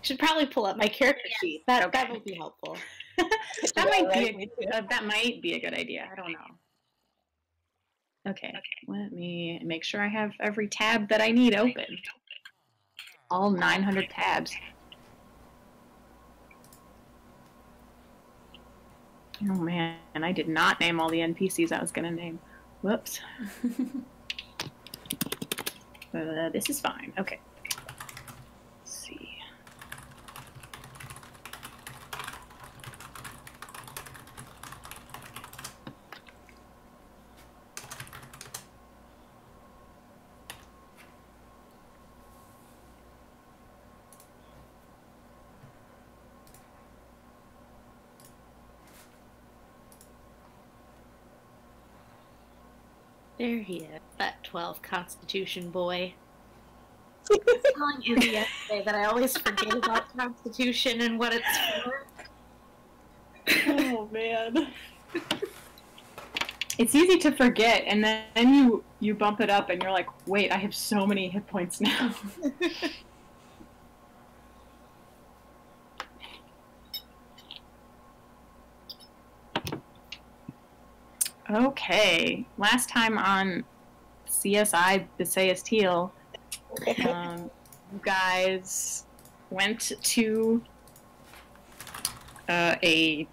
Should probably pull up my character sheet. That might be helpful. That might be a good idea. I don't know. Okay, let me make sure I have every tab that I need open. All 900 tabs. Oh man, I did not name all the NPCs I was gonna name. Whoops. This is fine. Okay. Let's see. There he is, that 12 Constitution boy. I was telling Izzy yesterday that I always forget about Constitution and what it's for. Oh man. It's easy to forget, and then you bump it up and you're like, wait, I have so many hit points now. Okay, last time on CSI Besaeus Teal, you guys went to a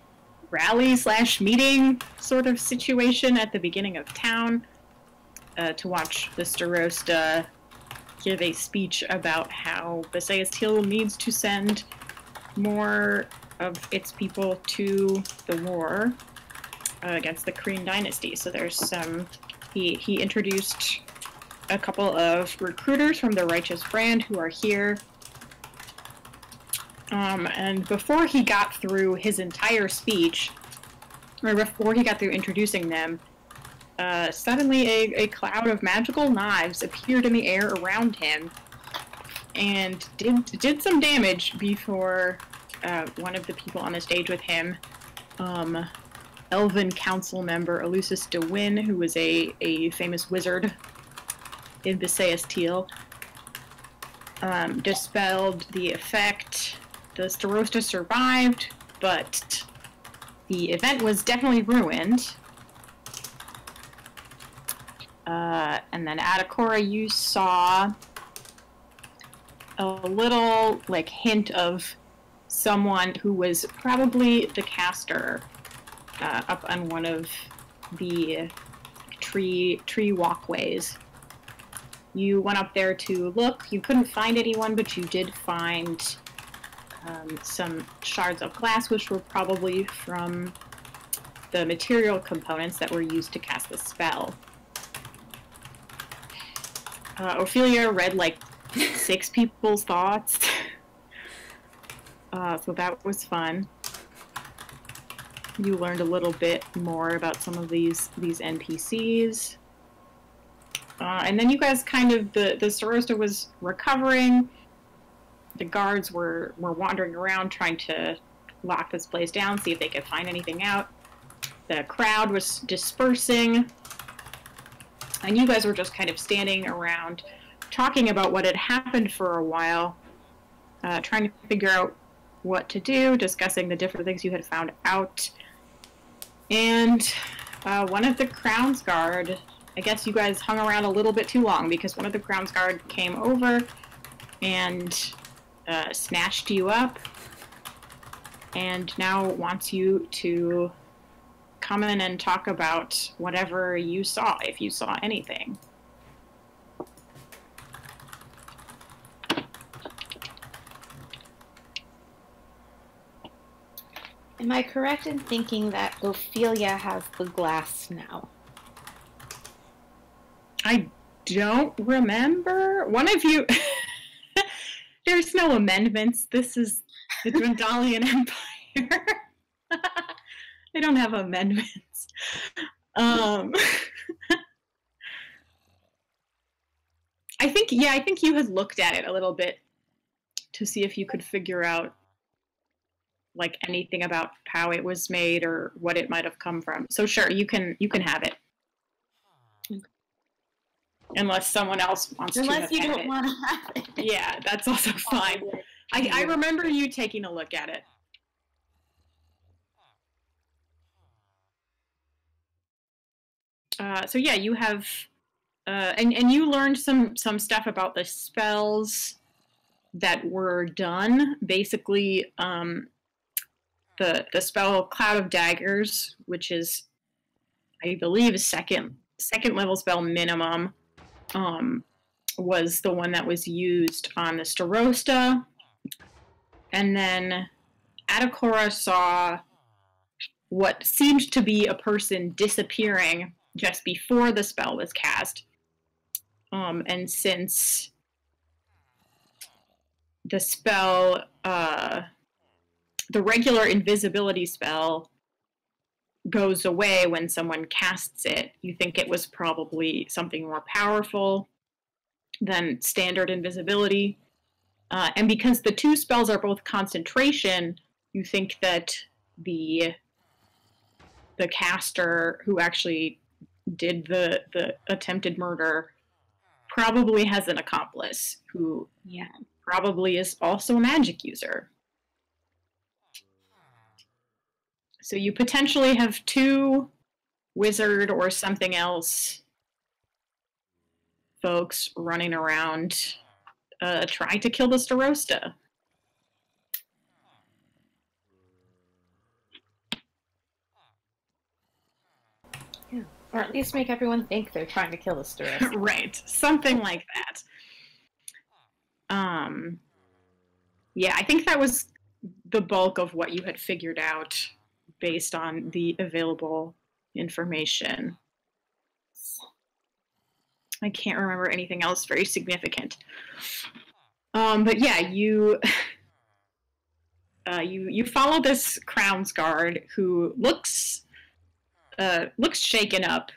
rally/meeting sort of situation at the beginning of town to watch the Starosta give a speech about how Besaeus Teal needs to send more of its people to the war against the Kryn dynasty. So there's some, he introduced a couple of recruiters from the Righteous Brand who are here. And before he got through his entire speech, or before he got through introducing them, suddenly a cloud of magical knives appeared in the air around him and did some damage before one of the people on the stage with him, Elven Council member Elucis de Win, who was a famous wizard in Besaeus Teal, dispelled the effect. The Starosta survived, but the event was definitely ruined. And then Adakora, you saw a little hint of someone who was probably the caster up on one of the tree walkways. You went up there to look. You couldn't find anyone, but you did find some shards of glass, which were probably from the material components that were used to cast the spell. Ophelia read 6 people's thoughts, so that was fun. You learned a little bit more about some of these NPCs. And then you guys the Starosta was recovering. The guards were wandering around trying to lock this place down, see if they could find anything out. The crowd was dispersing. And you guys were just kind of standing around talking about what had happened for a while, trying to figure out what to do, discussing the different things you had found out. And one of the Crown's Guard, I guess you guys hung around a little bit too long, because one of the Crown's Guard came over and snatched you up and now wants you to come in and talk about whatever you saw, if you saw anything. Am I correct in thinking that Ophelia has the glass now? I don't remember. One of you... There's no amendments. This is the Dwendalian Empire. They don't have amendments. I think you had looked at it a little bit to see if you could figure out anything about how it was made or what it might have come from. So sure, you can have it. Unless someone else wants to have it. Unless you don't want to have it. Yeah, that's also fine. I remember you taking a look at it. So yeah, you have, and you learned some stuff about the spells that were done. Basically, the spell Cloud of Daggers, which is, I believe, a second level spell minimum, was the one that was used on the Starosta. And then Adakora saw what seemed to be a person disappearing just before the spell was cast. And since the spell, the regular invisibility spell goes away when someone casts it, you think it was probably something more powerful than standard invisibility. And because the two spells are both concentration, you think that the caster who actually did the attempted murder probably has an accomplice who probably is also a magic user. So you potentially have two wizard or something else folks running around trying to kill the Starosta. Yeah. Or at least make everyone think they're trying to kill the Starosta. Right. Something like that. Yeah, I think that was the bulk of what you had figured out based on the available information. I can't remember anything else very significant. But yeah, you follow this Crownsguard who looks shaken up.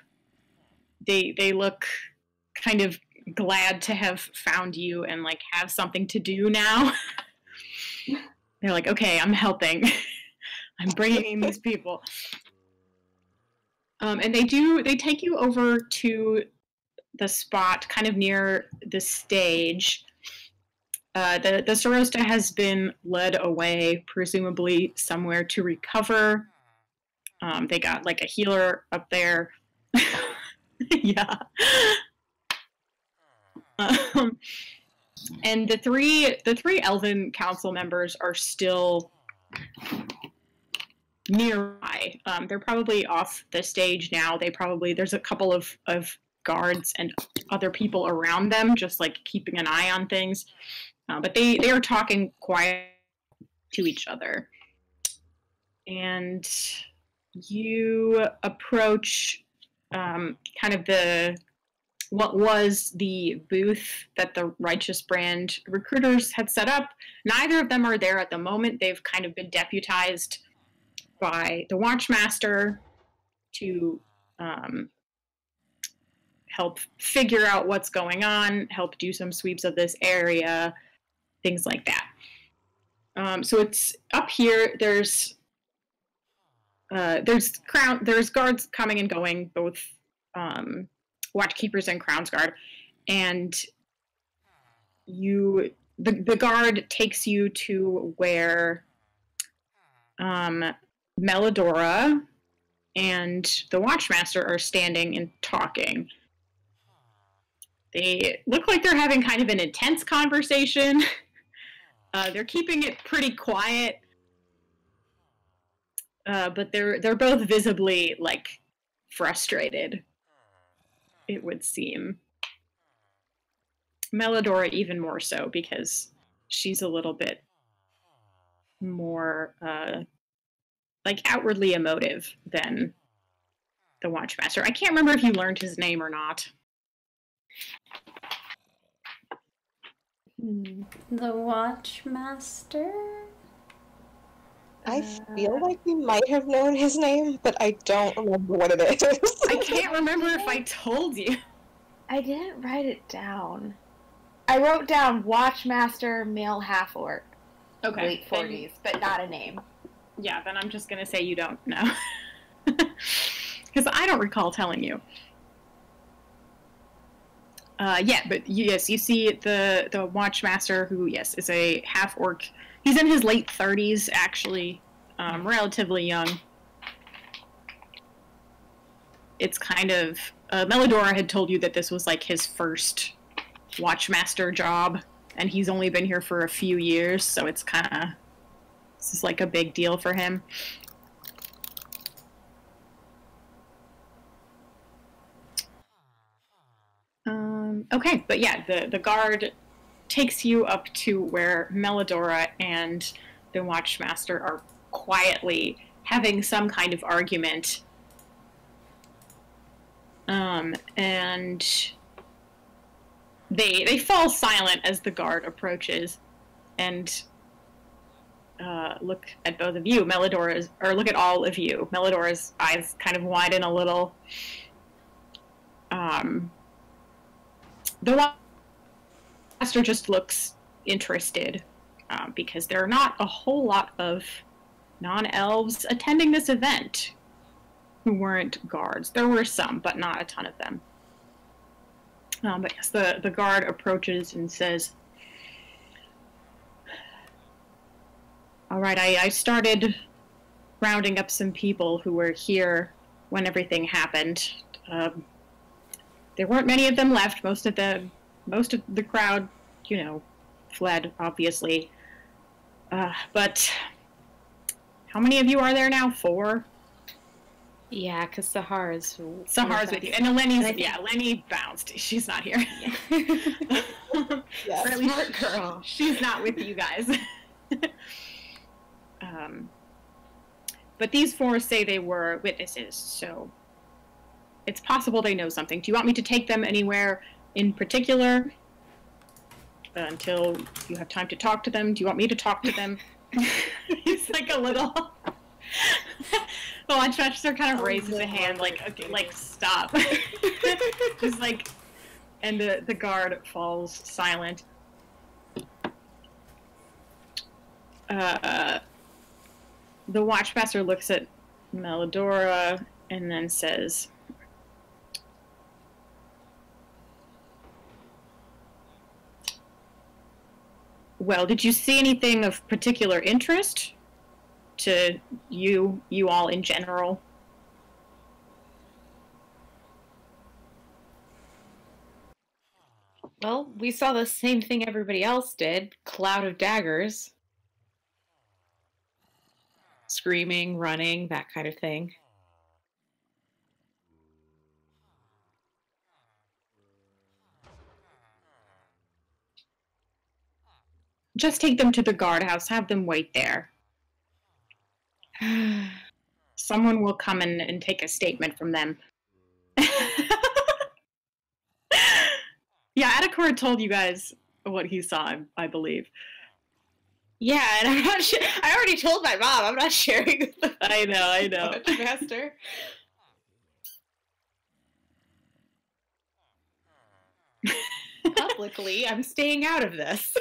They look kind of glad to have found you and like have something to do now. They're like, okay, I'm helping. I'm bringing in these people. And they take you over to the spot kind of near the stage. The Starosta has been led away, presumably somewhere to recover. They got like a healer up there. Yeah. And the three Elven council members are still nearby. They're probably off the stage now. There's a couple of guards and other people around them, just like keeping an eye on things. But they are talking quiet to each other. And you approach kind of what was the booth that the Righteous Brand recruiters had set up. Neither of them are there at the moment. They've kind of been deputized by the Watchmaster to help figure out what's going on, help do some sweeps of this area, things like that. So it's up here. There's guards coming and going, both Watchkeepers and Crownsguard, and the guard takes you to where Melodora and the Watchmaster are standing and talking. They look like they're having kind of an intense conversation. They're keeping it pretty quiet, but they're both visibly like frustrated, it would seem. Melodora even more so, because she's a little bit more like outwardly emotive than the Watchmaster. I can't remember if you learned his name or not. The Watchmaster? I feel like we might have known his name, but I don't remember what it is. I can't remember if I told you. I didn't write it down. I wrote down Watchmaster, male half-orc. Okay. Late 40s, but not a name. Yeah, then I'm just gonna say you don't know. Because I don't recall telling you. Yeah, but yes, you see the Watchmaster, who, yes, is a half-orc. He's in his late 30s, actually, relatively young. It's kind of... Melodora had told you that this was, like, his first Watchmaster job, and he's only been here for a few years, so it's kind of... This is, like, a big deal for him. Okay, but yeah, the guard takes you up to where Melodora and the Watchmaster are quietly having some kind of argument. And they fall silent as the guard approaches and look at both of you. Melodora's, or look at all of you. Melodora's eyes kind of widen a little. The Watchmaster just looks interested because there are not a whole lot of non-elves attending this event who weren't guards. There were some, but not a ton of them. But yes, the guard approaches and says, all right, I started rounding up some people who were here when everything happened. There weren't many of them left. Most of the crowd, you know, fled, obviously. But how many of you are there now? 4? Yeah, because Sahara's with you. And Lenny's, yeah, Lenny bounced. She's not here. Yeah. Yeah. Or at least Smart girl. she's not with you guys. But these 4 say they were witnesses, so it's possible they know something. Do you want me to take them anywhere in particular until you have time to talk to them? Do you want me to talk to them? He's like a little... The Watchmaster kind of raises a hand, like, okay, like, stop. Just like... And the guard falls silent. The Watchmaster looks at Melodora and then says... Well, did you see anything of particular interest to you all in general? Well, we saw the same thing everybody else did. Cloud of daggers. Screaming, running, that kind of thing. Just take them to the guardhouse. Have them wait there. Someone will come in and take a statement from them. Yeah, Atticor told you guys what he saw, I believe. Yeah, and I'm not sure. I already told my mom. I'm not sharing with the I know. Watchmaster. Publicly, I'm staying out of this.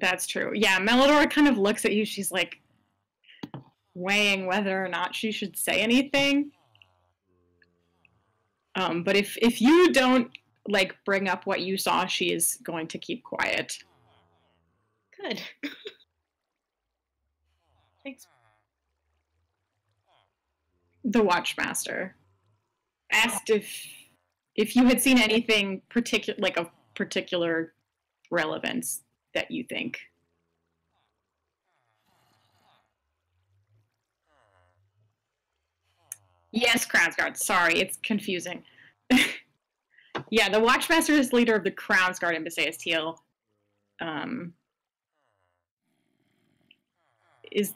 That's true. Yeah, Melodora kind of looks at you. She's like weighing whether or not she should say anything. But if you don't like bring up what you saw, she is going to keep quiet. Good. Thanks. The Watchmaster asked if you had seen anything particular, like of particular relevance that you think. Yes, Crownsguard. Sorry, it's confusing. Yeah, the Watchmaster is leader of the Crownsguard in Besaeus Teal. Is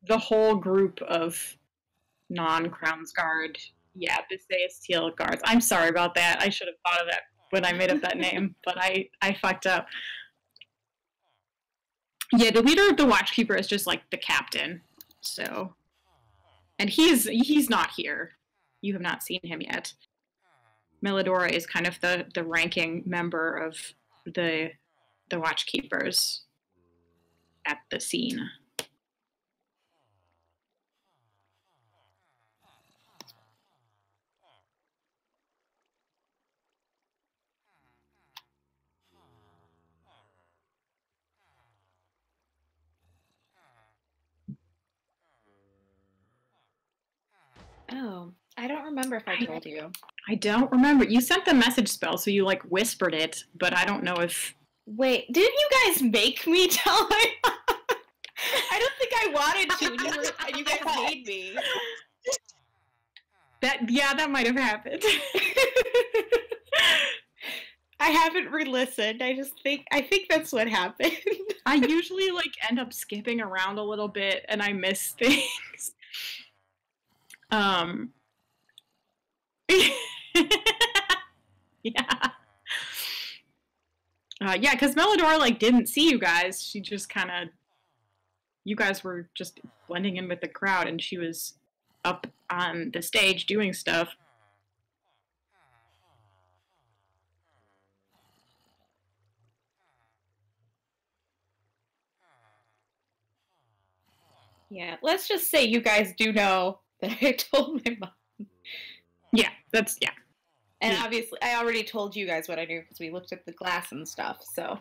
the whole group of non-Crownsguard, yeah, Besaeus Teal guards. I'm sorry about that. I should have thought of that when I made up that name, but I fucked up. Yeah, the leader of the Watchkeeper is just like the captain. So, and he's not here. You have not seen him yet. Melodora is kind of the ranking member of the Watchkeepers at the scene. Oh, I don't remember if I told you. I don't remember. You sent the message spell, so you like whispered it, but I don't know if. Wait, didn't you guys make me tell my mom? I don't think I wanted to, and you guys made me. That might have happened. I haven't re-listened. I think that's what happened. I usually like end up skipping around a little bit, and I miss things. Yeah. Yeah, because Melodora like didn't see you guys. She just kind of, you guys were just blending in with the crowd, and she was up on the stage doing stuff. Yeah, let's just say you guys do know that I told my mom. Yeah. And obviously, I already told you guys what I knew because we looked at the glass and stuff, so.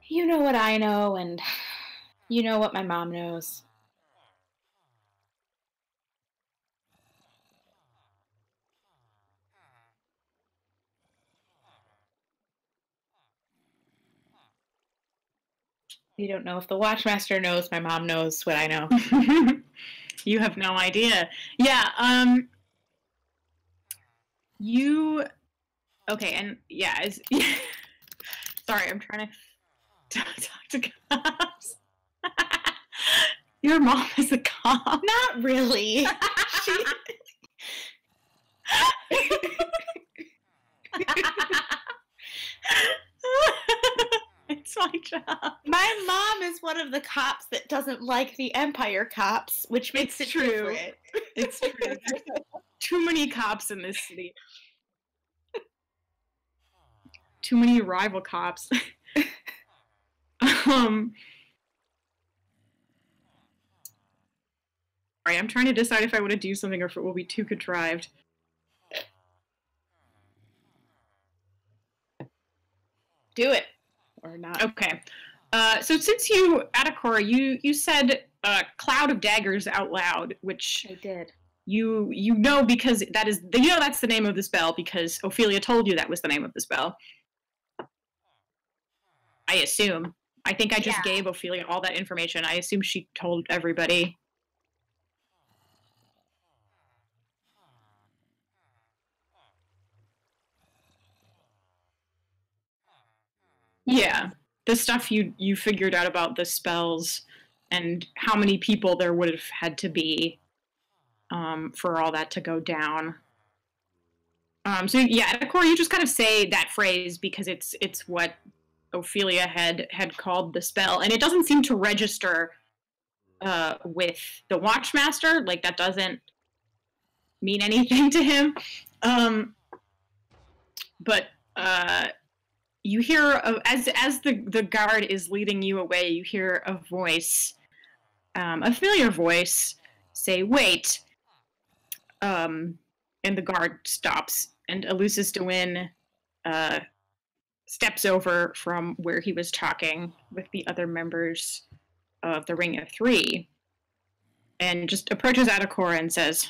You know what I know, and you know what my mom knows. You don't know if the Watchmaster knows, my mom knows what I know. You have no idea. Yeah, you... Okay, and yeah, sorry, I'm trying to talk to cops. Your mom is a cop? Not really. It's my job. My mom is one of the cops that doesn't like the Empire cops, which makes it true. different. It's true. There's too many cops in this city. Too many rival cops. Sorry, I'm trying to decide if I want to do something or if it will be too contrived. Do it. Or not. Okay. So since you, Adakora, you said Cloud of Daggers out loud, which I did. You know because that's the name of the spell because Ophelia told you that was the name of the spell. I assume. I think I just gave Ophelia all that information. I assume she told everybody. Yeah. The stuff you figured out about the spells and how many people there would have had to be for all that to go down. So yeah, Adakora, you just kind of say that phrase because it's what Ophelia had called the spell, and it doesn't seem to register with the Watchmaster. Like that doesn't mean anything to him. But you hear as the guard is leading you away, you hear a voice, a familiar voice, say, "Wait." And the guard stops, and Elucis de Win steps over from where he was talking with the other members of the Ring of Three, and just approaches Adakora and says,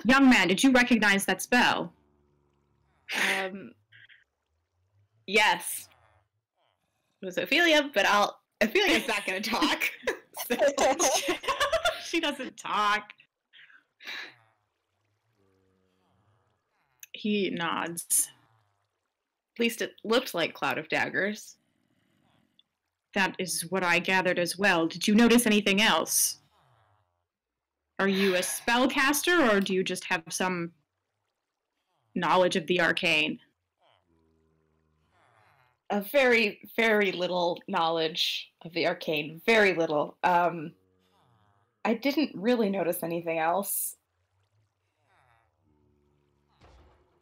"Young man, did you recognize that spell?" Yes. It was Ophelia, but Ophelia's not going to talk. She doesn't talk. He nods. At least it looked like Cloud of Daggers. That is what I gathered as well. Did you notice anything else? Are you a spellcaster, or do you just have some knowledge of the arcane? A very, very little knowledge of the arcane. Very little. I didn't really notice anything else.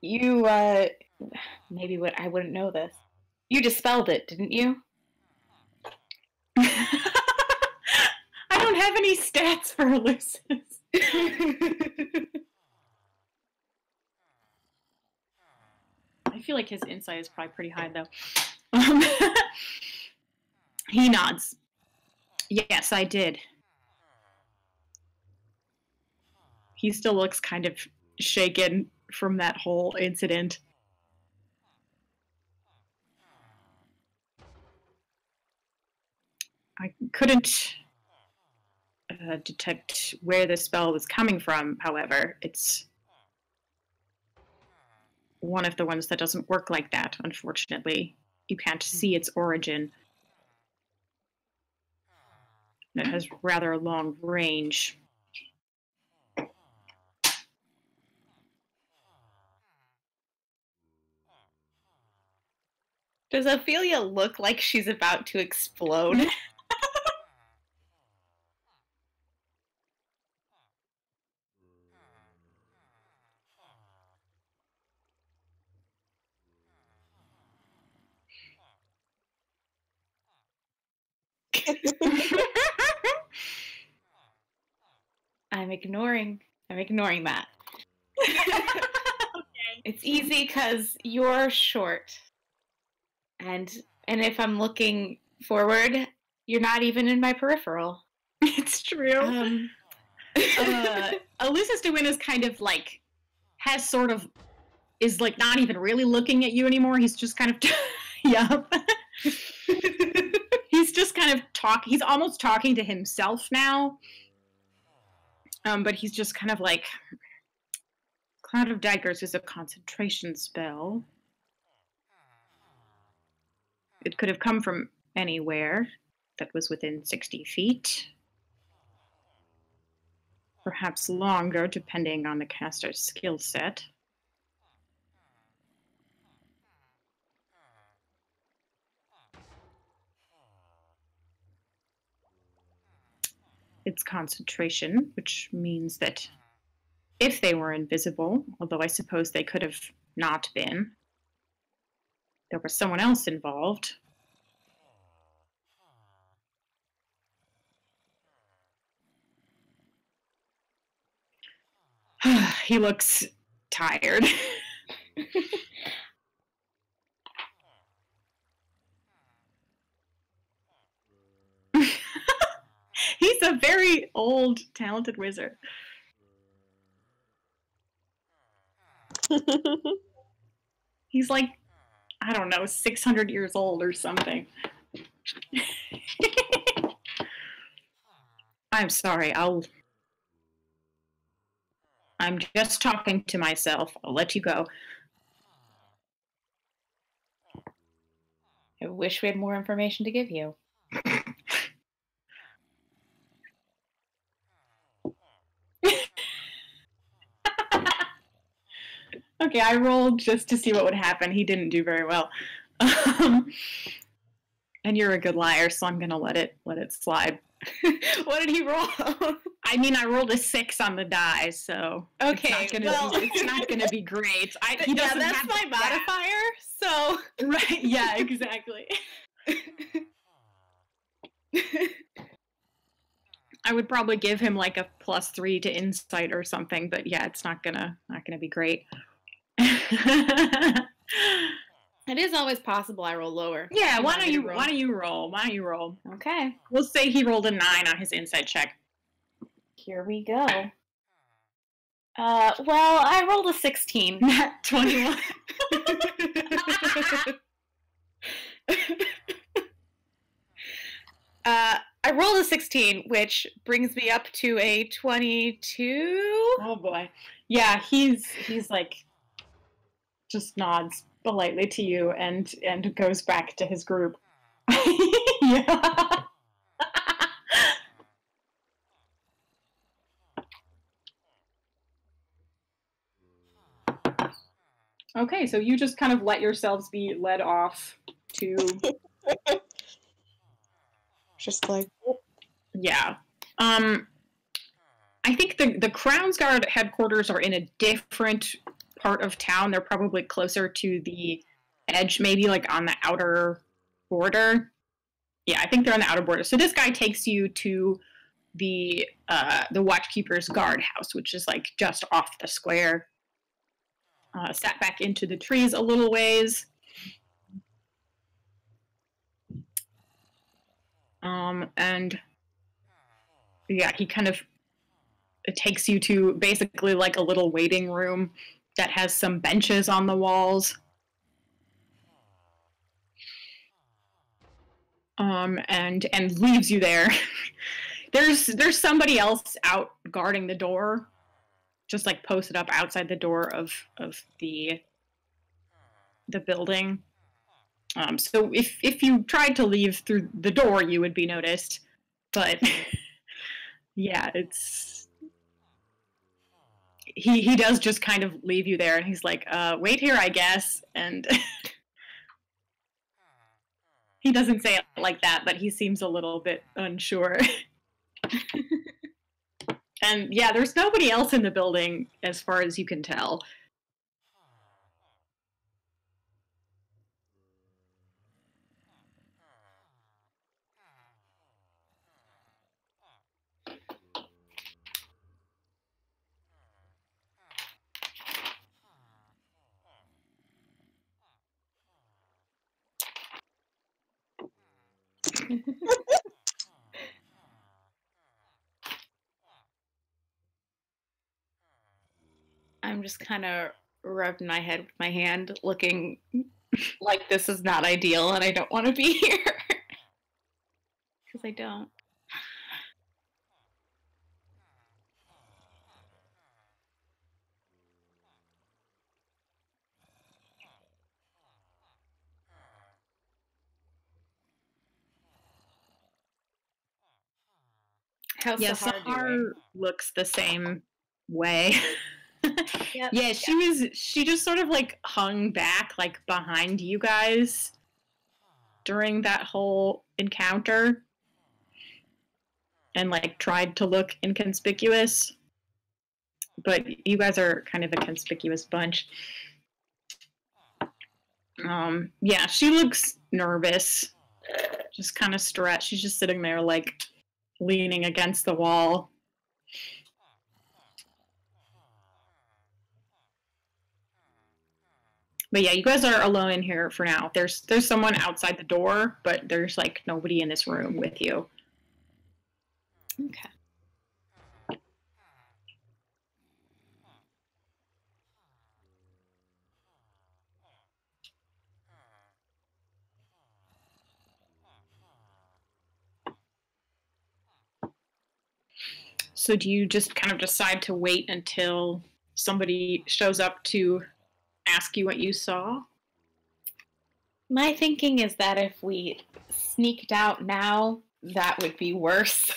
You, maybe I wouldn't know this. You dispelled it, didn't you? I don't have any stats for Elucis. I feel like his insight is probably pretty high, though. He nods. Yes, I did. he still looks kind of shaken from that whole incident. I couldn't detect where the spell was coming from, however. It's one of the ones that doesn't work like that, unfortunately. You can't see its origin. It has rather a long range. Does Ophelia look like she's about to explode? I'm ignoring that. Okay. It's easy because you're short. And if I'm looking forward, you're not even in my peripheral. It's true. Elusis Dewin is kind of like, is like not even really looking at you anymore. He's just kind of, yup. He's just kind of he's almost talking to himself now. But he's just kind of like, Cloud of Daggers is a concentration spell. It could have come from anywhere that was within 60 feet. Perhaps longer, depending on the caster's skill set. It's concentration, which means that if they were invisible, although I suppose they could have not been, there was someone else involved. He looks tired. He's a very old, talented wizard. He's like, I don't know, 600 years old or something. I'm sorry, I'm just talking to myself. I'll let you go. I wish we had more information to give you. Okay, I rolled just to see what would happen. He didn't do very well. And you're a good liar, so I'm gonna let it slide. What did he roll? I mean, I rolled a 6 on the die, so okay, it's not gonna be great. Yeah, that's my modifier. So right, yeah, exactly. I would probably give him like a +3 to insight or something, but yeah, it's not gonna be great. It is always possible I roll lower. Yeah, why don't you roll? Okay. We'll say he rolled a 9 on his insight check. Here we go. Well, I rolled a 16. 21. I rolled a 16, which brings me up to a 22. Oh boy. Yeah, he's like just nods politely to you and goes back to his group. Yeah. Okay, so you just kind of let yourselves be led off to Just like, yeah. I think the Crownsguard headquarters are in a different part of town. They're probably closer to the edge, maybe like on the outer border. Yeah, I think they're on the outer border. So this guy takes you to the Watchkeeper's guardhouse, which is like just off the square. Sat back into the trees a little ways. And yeah, he kind of it takes you to basically like a little waiting room that has some benches on the walls. And leaves you there. There's somebody else out guarding the door, just like posted up outside the door of the building. So if you tried to leave through the door, you would be noticed. But yeah, he does just kind of leave you there, and he's like, wait here, I guess. And he doesn't say it like that, but he seems a little bit unsure. And yeah, there's nobody else in the building as far as you can tell. I'm just kind of rubbing my head with my hand, looking like this is not ideal and I don't want to be here. Because I don't. How's Sahar doing? Looks the same way. Yep. Yeah, she just sort of like hung back like behind you guys during that whole encounter and like tried to look inconspicuous. But you guys are kind of a conspicuous bunch. Yeah, she looks nervous. Just kind of stretched. She's just sitting there like leaning against the wall. But yeah, you guys are alone in here for now. There's someone outside the door, but there's like nobody in this room with you. Okay. So do you just kind of decide to wait until somebody shows up to ask you what you saw? My thinking is that if we sneaked out now, that would be worse.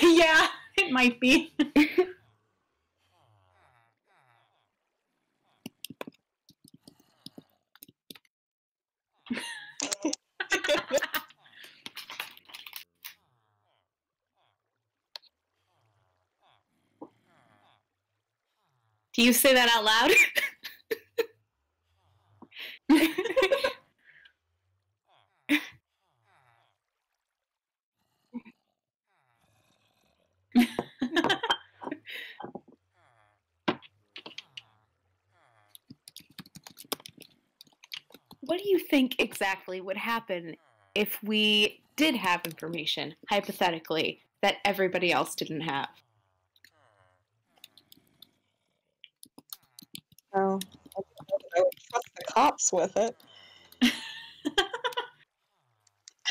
Yeah, it might be. Do you say that out loud? What do you think exactly would happen if we did have information, hypothetically, that everybody else didn't have? Oh, I would trust the cops with it. I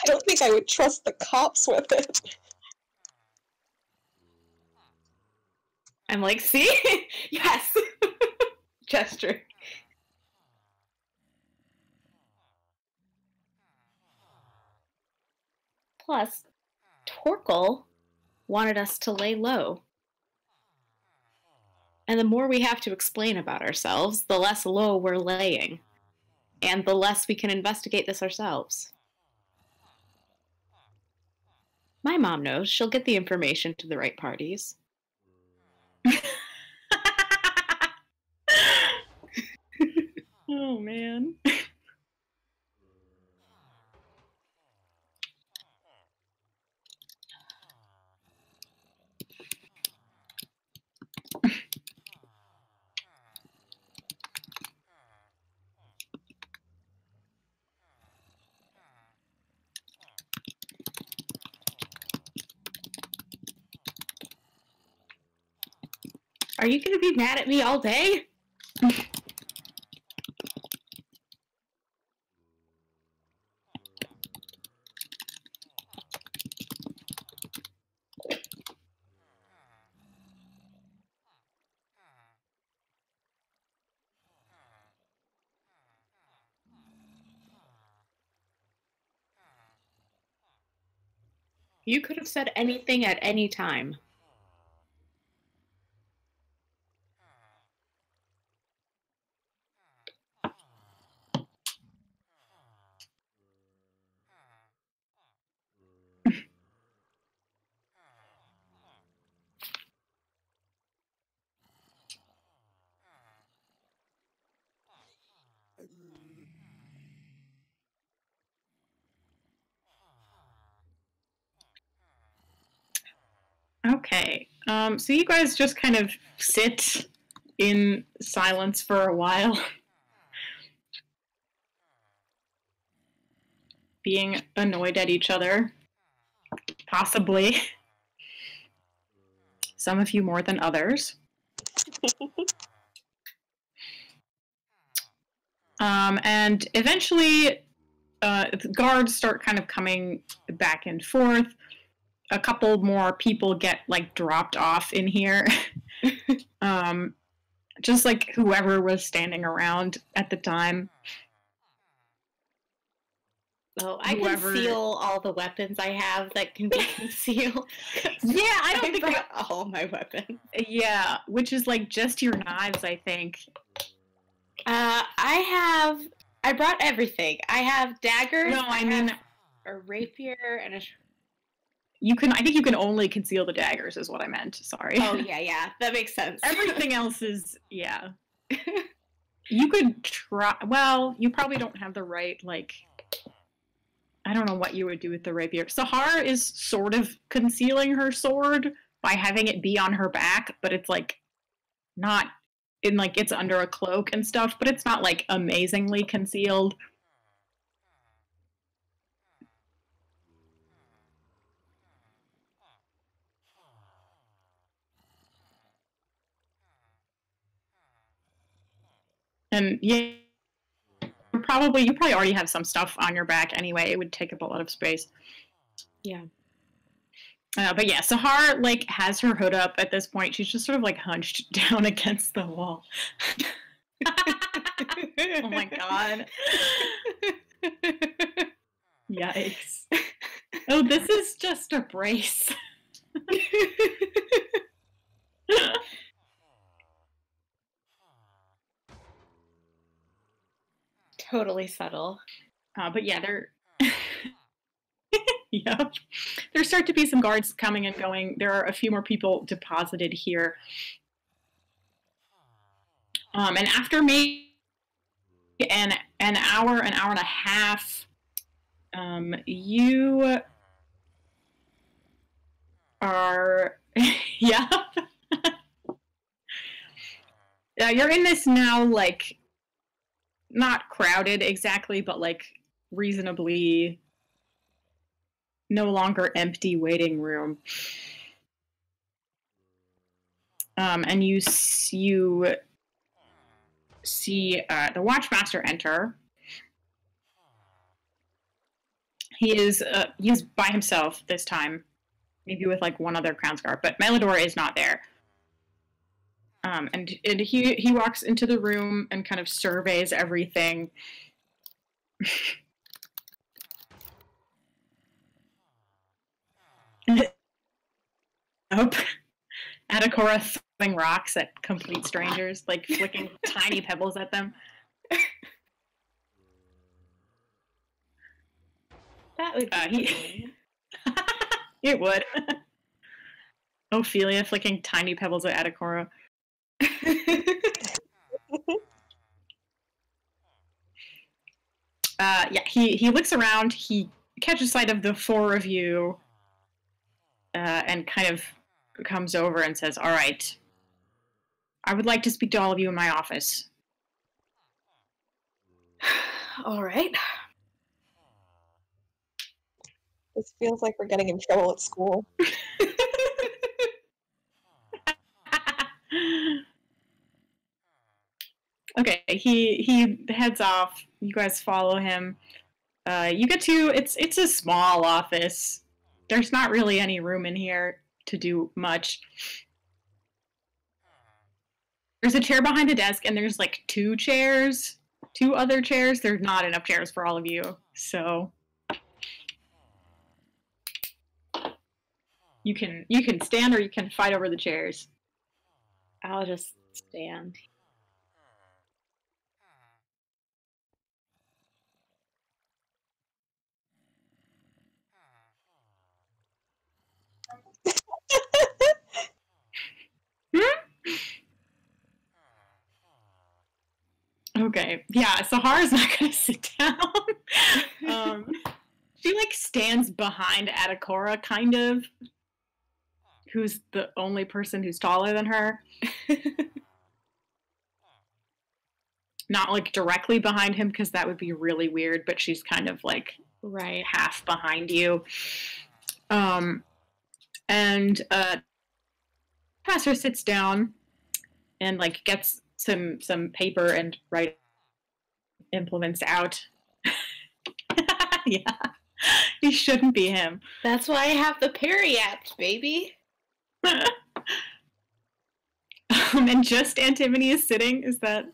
don't think I would trust the cops with it. I'm like, see? Yes. Gesture. Plus, Torkel wanted us to lay low. And the more we have to explain about ourselves, the less low we're laying. And the less we can investigate this ourselves. My mom knows. She'll get the information to the right parties. Oh, man. Are you gonna be mad at me all day? You could have said anything at any time. Okay. So you guys just kind of sit in silence for a while, being annoyed at each other, possibly. Some of you more than others. And eventually, the guards start kind of coming back and forth. A couple more people get like dropped off in here. Just like whoever was standing around at the time. Oh, I conceal all the weapons I have that can be concealed. Yeah, I don't think brought all my weapons. Yeah, which is like just your knives, I think. I brought everything. I have daggers. No, I mean a rapier and a. I think you can only conceal the daggers, is what I meant. Sorry. Oh yeah, that makes sense. Everything else is You could try. Well, you probably don't have the right like. I don't know what you would do with the rapier. Sahar is sort of concealing her sword by having it be on her back, but it's like not in like it's under a cloak and stuff, but it's not like amazingly concealed. And yeah, you probably already have some stuff on your back anyway. It would take up a lot of space. Yeah. But yeah, Sahar like has her hood up at this point. She's just sort of like hunched down against the wall. Oh my god. Yikes. Oh, this is just a brace. Totally subtle. But yeah, yep. There start to be some guards coming and going. There are a few more people deposited here. And after maybe an hour and a half, you are yeah. You're in this now like not crowded exactly, but like reasonably no longer empty waiting room. And you see the Watchmaster enter. He is by himself this time, maybe with like one other Crownsguard, but Melidor is not there. And he walks into the room and kind of surveys everything. Nope. Adakora throwing rocks at complete strangers, like flicking tiny pebbles at them. That would be It would. Ophelia flicking tiny pebbles at Adakora. Yeah, he looks around, he catches sight of the four of you, and kind of comes over and says, "All right, I would like to speak to all of you in my office." All right. This feels like we're getting in trouble at school. Okay, he heads off. You guys follow him. You get to it's a small office. There's not really any room in here to do much. There's a chair behind the desk, and there's like two other chairs. There's not enough chairs for all of you, so you can stand or you can fight over the chairs. I'll just stand. Okay, yeah, Sahara's not gonna sit down. She like stands behind Adakora, kind of, who's the only person who's taller than her. Not like directly behind him because that would be really weird, but she's kind of like right half behind you. And Professor sits down and like gets some paper and write implements out. Yeah, he shouldn't be him. That's why I have the Perry app, baby. And just Antimony is sitting. Is that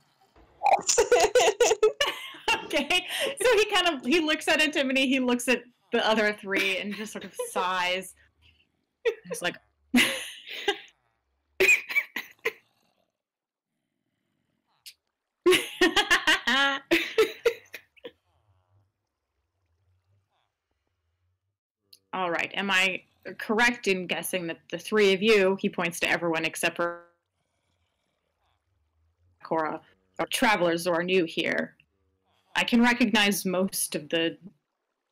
okay? So he looks at Antimony. He looks at the other three and just sort of sighs. He's like. All right. Am I correct in guessing that the three of you, he points to everyone except for Cora, are travelers or are new here? I can recognize most of the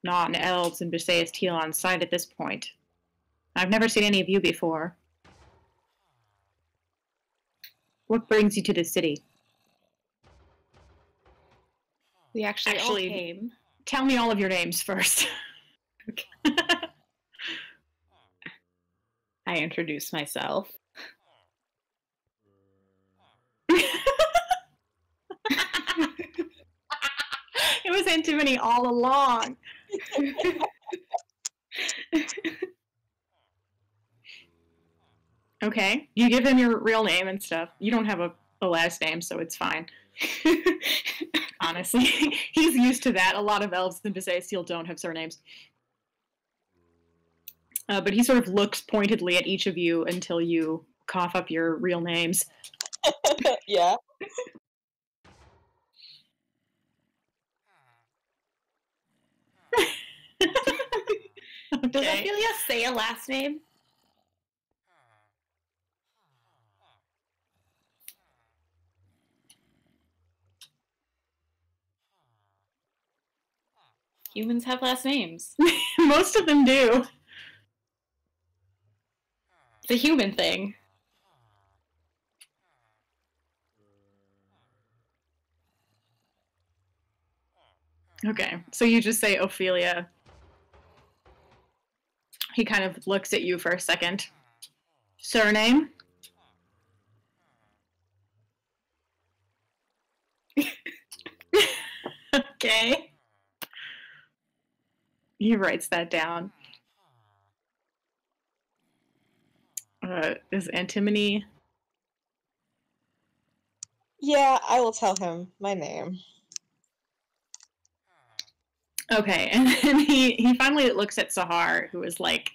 non-elves in Briseis Teal on site at this point. I've never seen any of you before. What brings you to this city? We actually all came. Tell me all of your names first. Okay. I introduce myself. It was Antimony all along. Okay, you give him your real name and stuff. You don't have a last name, so it's fine. Honestly, he's used to that. A lot of elves in Briseis Teal don't have surnames. But he sort of looks pointedly at each of you until you cough up your real names. Yeah. Okay. Does Ophelia say a last name? Humans have last names. Most of them do. It's a human thing. Okay, so you just say Ophelia. He kind of looks at you for a second. Surname? Okay. He writes that down. Is Antimony? Yeah, I will tell him my name. Okay, and then he finally looks at Sahar, who is like,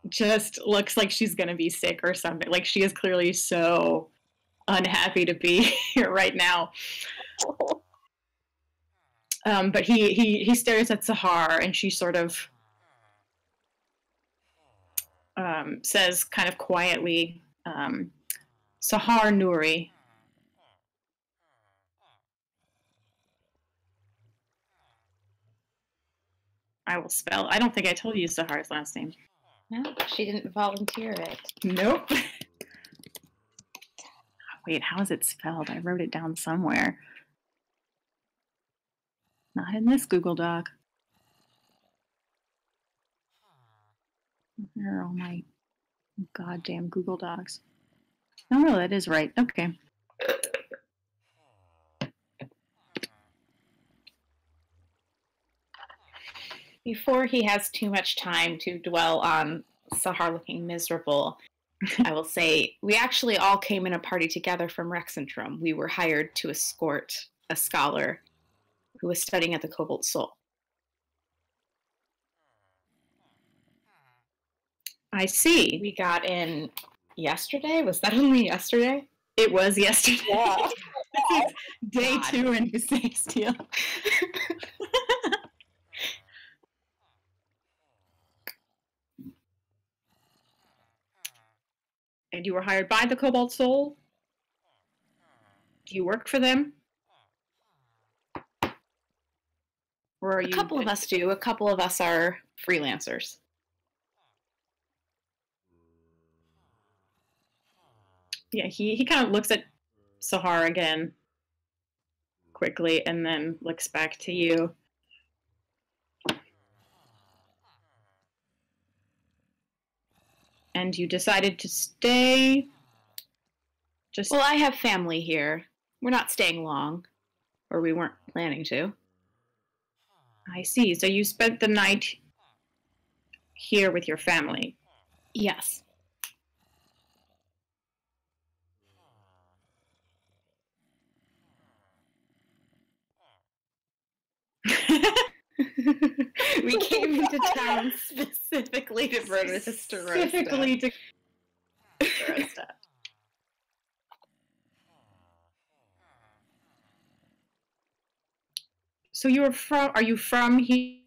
just looks like she's gonna be sick or something. Like she is clearly so unhappy to be here right now. But he stares at Sahar, and she sort of says kind of quietly, Sahar Nuri. I will spell. I don't think I told you Sahar's last name. No, she didn't volunteer it. Nope. Wait, how is it spelled? I wrote it down somewhere. Not in this Google Doc. Where are all my goddamn Google Docs? Oh, no, that is right. Okay. Before he has too much time to dwell on Sahar looking miserable, I will say we actually all came in a party together from Rexentrum. We were hired to escort a scholar who was studying at the Cobalt Soul. I see. We got in yesterday. Was that only yesterday? It was yesterday. Yeah. This is day God. 2 in Mistake Steel. And you were hired by the Cobalt Soul? Do you work for them? Or are A you... couple of us do. A couple of us are freelancers. Yeah, he kind of looks at Sahar again quickly and then looks back to you. And you decided to stay? Just Well, I have family here. We're not staying long, or we weren't planning to. I see. So you spent the night here with your family. Yes. We came into town specifically to murder the Starosta. Specifically to Starosta. So you were from? Are you from here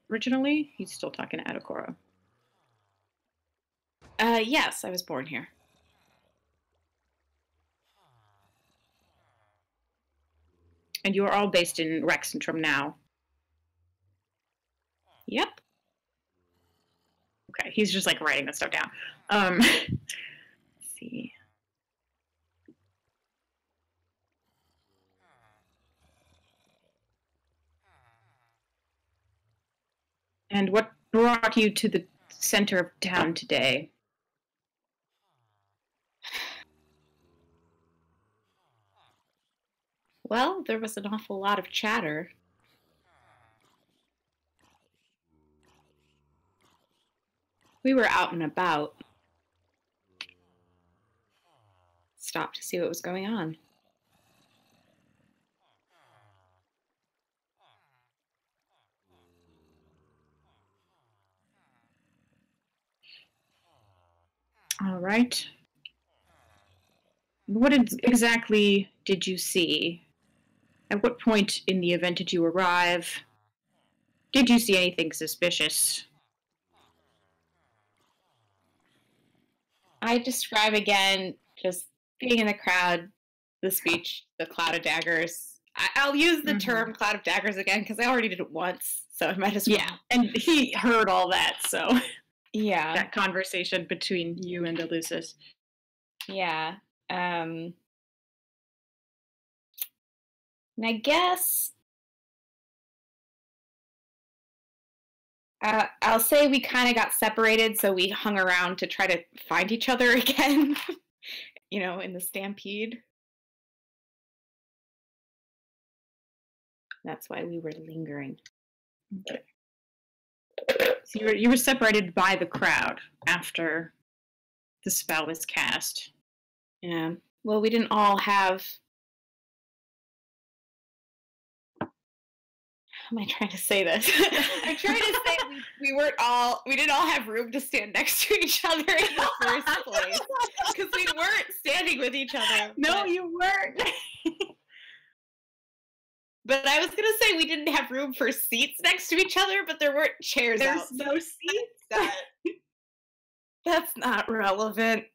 originally? He's still talking to Adokoro. Yes, I was born here. And you are all based in Rexentrum now. Yep. Okay, he's just like writing this stuff down. Let's see. And what brought you to the center of town today? Well, there was an awful lot of chatter. We were out and about. Stopped to see what was going on. All right. What exactly did you see? At what point in the event did you arrive? Did you see anything suspicious? I describe again just being in the crowd, the speech, the cloud of daggers. I'll use the term cloud of daggers again because I already did it once, so I might as well. Yeah, and he heard all that, so Yeah. that conversation between you and Eleusis. Yeah. And I guess I'll say we kind of got separated, so we hung around to try to find each other again, you know, in the stampede. That's why we were lingering. Okay. So you were separated by the crowd after the spell was cast. Yeah. Well, we didn't all have. How am I trying to say this? I'm trying to say we didn't all have room to stand next to each other in the first place because we weren't standing with each other. No, you weren't. But I was gonna say we didn't have room for seats next to each other, but there weren't chairs There's out. no seats. That's not relevant.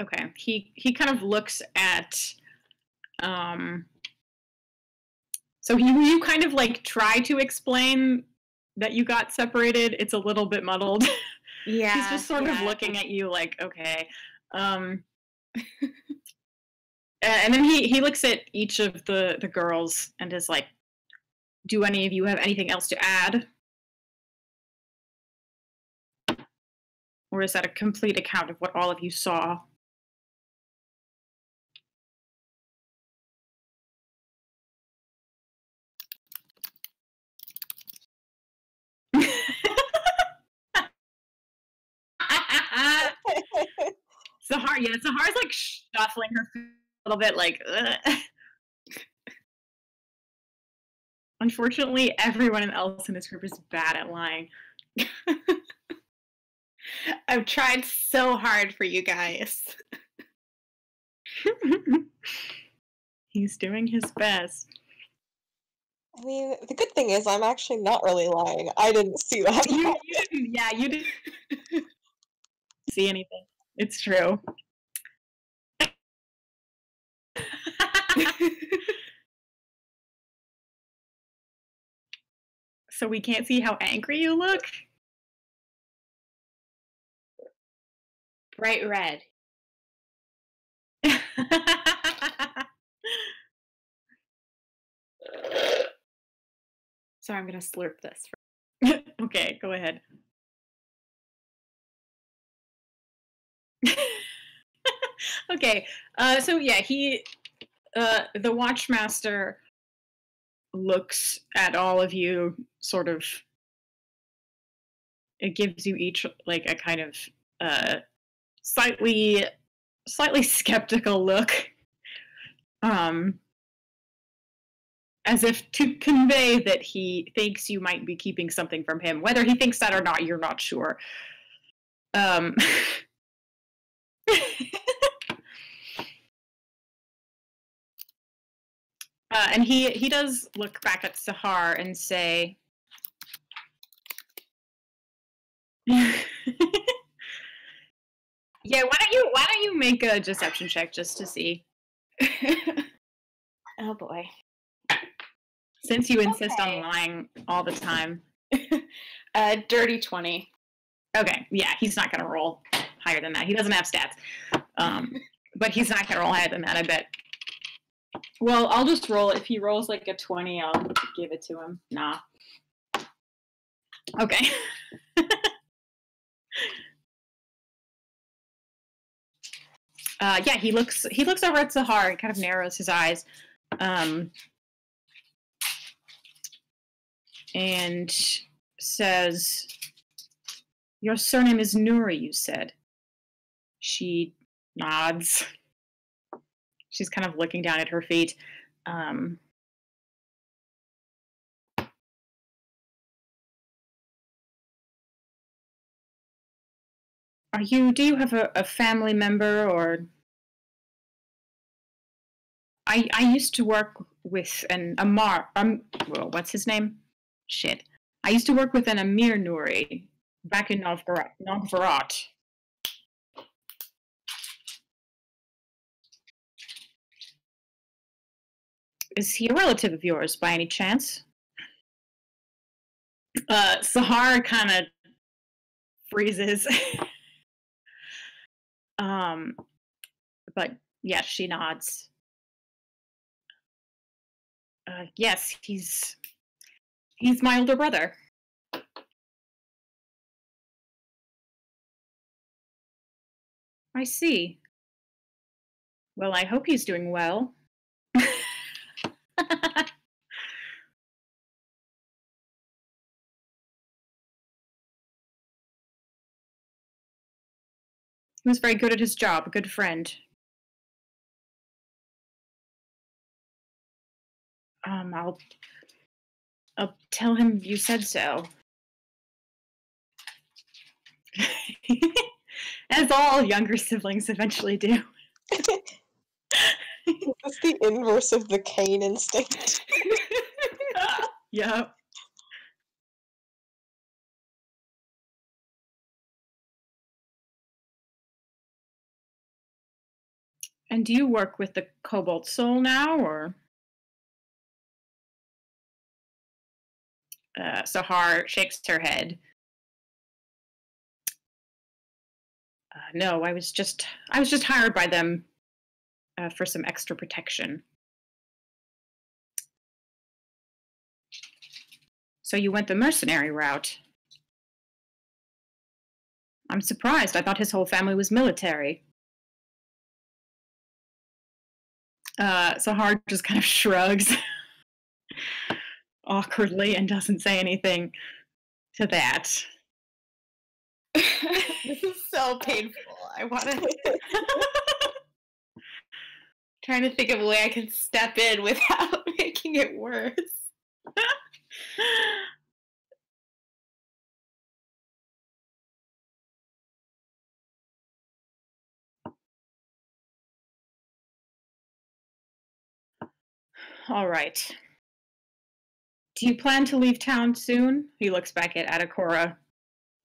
Okay, he kind of looks at, so you kind of like try to explain that you got separated. It's a little bit muddled. Yeah. He's just sort of looking at you like, okay. And then he looks at each of the girls and is like, do any of you have anything else to add? Or is that a complete account of what all of you saw? Sahar's like shuffling her feet a little bit, like, ugh. Unfortunately, everyone else in this group is bad at lying. I've tried so hard for you guys. He's doing his best. I mean, the good thing is I'm actually not really lying. I didn't see that. You didn't see anything. It's true. So we can't see how angry you look? Bright red. Sorry, I'm gonna slurp this. Okay, go ahead. Okay, so yeah, the Watchmaster looks at all of you, sort of. It gives you each like a kind of slightly skeptical look, as if to convey that he thinks you might be keeping something from him. Whether he thinks that or not, you're not sure. And he does look back at Sahar and say, "Yeah, why don't you make a deception check just to see?" Oh boy. Since you insist on lying all the time. Dirty 20. Okay, yeah, he's not gonna roll higher than that. He doesn't have stats. But he's not gonna roll higher than that, I bet. Well, I'll just roll. If he rolls like a 20, I'll give it to him. Nah. Okay. Yeah, he looks over at Sahar and kind of narrows his eyes. And says, "Your surname is Nuri, you said." She nods. She's kind of looking down at her feet. Do you have a family member, or? I used to work with an Amar, well, what's his name? Shit. I used to work with an Amir Nuri back in Novgorod. Is he a relative of yours by any chance? Sahar kind of freezes. But yes, she nods. Yes, he's my older brother. I see. Well, I hope he's doing well. He was very good at his job, a good friend. I'll tell him you said so. As all younger siblings eventually do. That's the inverse of the Cain instinct. Yep. And do you work with the Cobalt Soul now, or? Sahar shakes her head. No, I was just hired by them for some extra protection. So you went the mercenary route. I'm surprised. I thought his whole family was military. Sahar just kind of shrugs awkwardly and doesn't say anything to that. This is so painful. I want to... Trying to think of a way I can step in without making it worse. All right. Do you plan to leave town soon? He looks back at Adakora,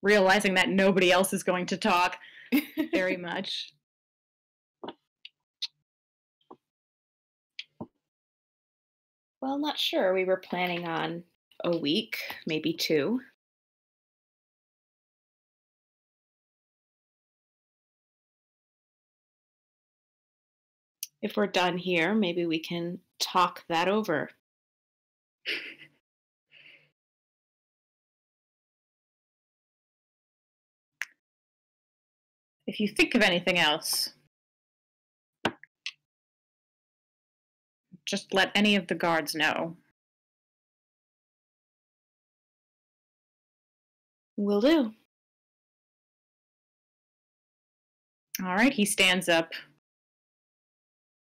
realizing that nobody else is going to talk very much. Well, not sure. We were planning on a week, maybe 2. If we're done here, maybe we can talk that over. If you think of anything else, just let any of the guards know. Will do. All right, he stands up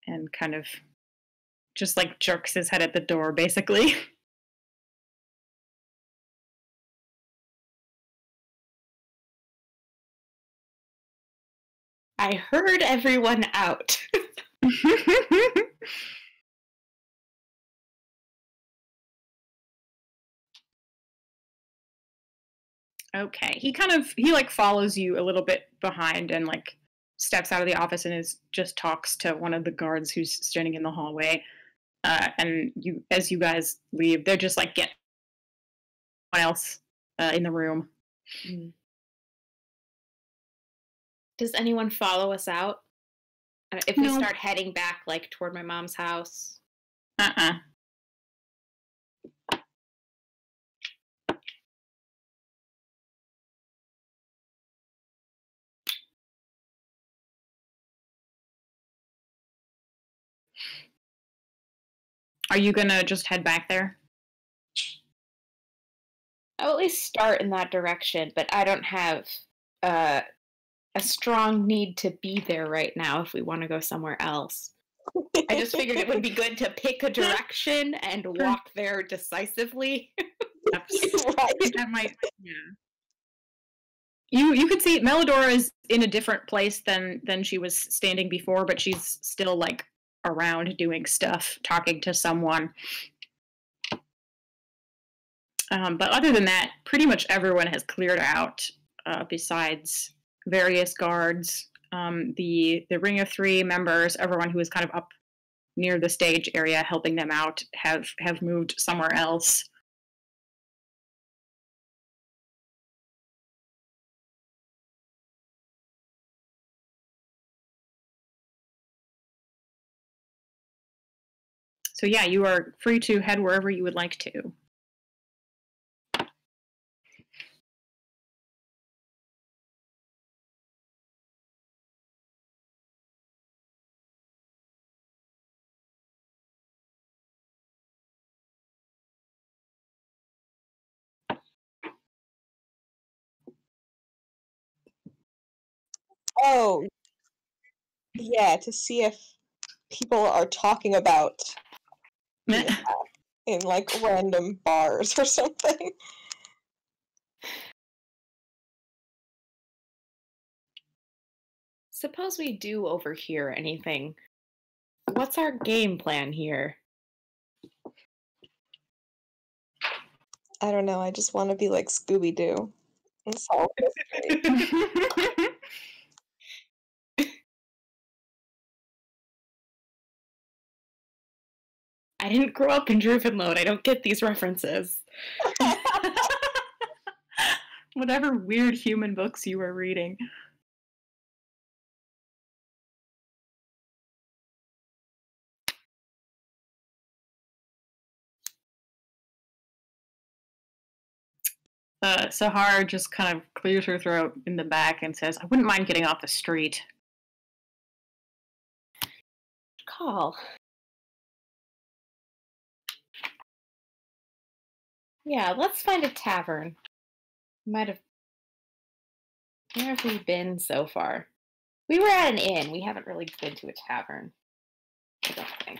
and kind of just like jerks his head at the door, basically. I heard everyone out. Okay, he like follows you a little bit behind and like steps out of the office and just talks to one of the guards who's standing in the hallway. And as you guys leave, they're just like, get someone else in the room. Does anyone follow us out? If we start heading back, like, toward my mom's house? Are you gonna just head back there? I'll at least start in that direction, but I don't have a strong need to be there right now if we want to go somewhere else. I just figured it would be good to pick a direction and walk there decisively. That might, yeah. You could see Melodora is in a different place than she was standing before, but she's still like around doing stuff, talking to someone. But other than that, pretty much everyone has cleared out, besides various guards, the Ring of Three members, everyone who is kind of up near the stage area helping them out have moved somewhere else. So yeah, you are free to head wherever you would like to. Oh, yeah, to see if people are talking about the attack in like random bars or something. Suppose we do overhear anything. What's our game plan here? I don't know, I just want to be like Scooby-Doo and solve mystery. I didn't grow up in Druvenload. I don't get these references. Whatever weird human books you were reading. Sahar just kind of clears her throat in the back and says, I wouldn't mind getting off the street. Call. Yeah, let's find a tavern. Might have. Where have we been so far? We were at an inn. We haven't really been to a tavern. I don't think.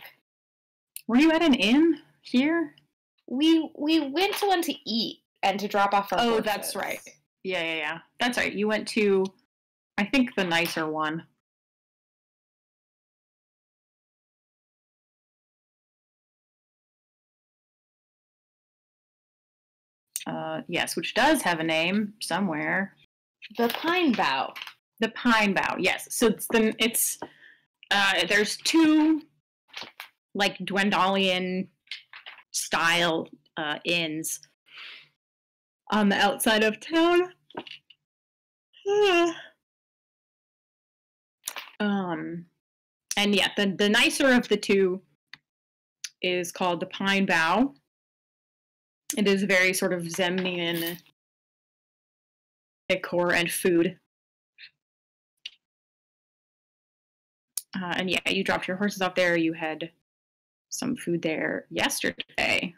Were you at an inn here? We went to one to eat and to drop off our horses. That's right. Yeah. That's right. You went to, I think, the nicer one. Yes, which does have a name somewhere. The Pine Bough. The Pine Bough, yes. So it's there's two like Dwendalian style inns on the outside of town. And yeah, the nicer of the two is called the Pine Bough. It is very sort of Zemnian decor and food. And yeah, you dropped your horses off there. You had some food there yesterday.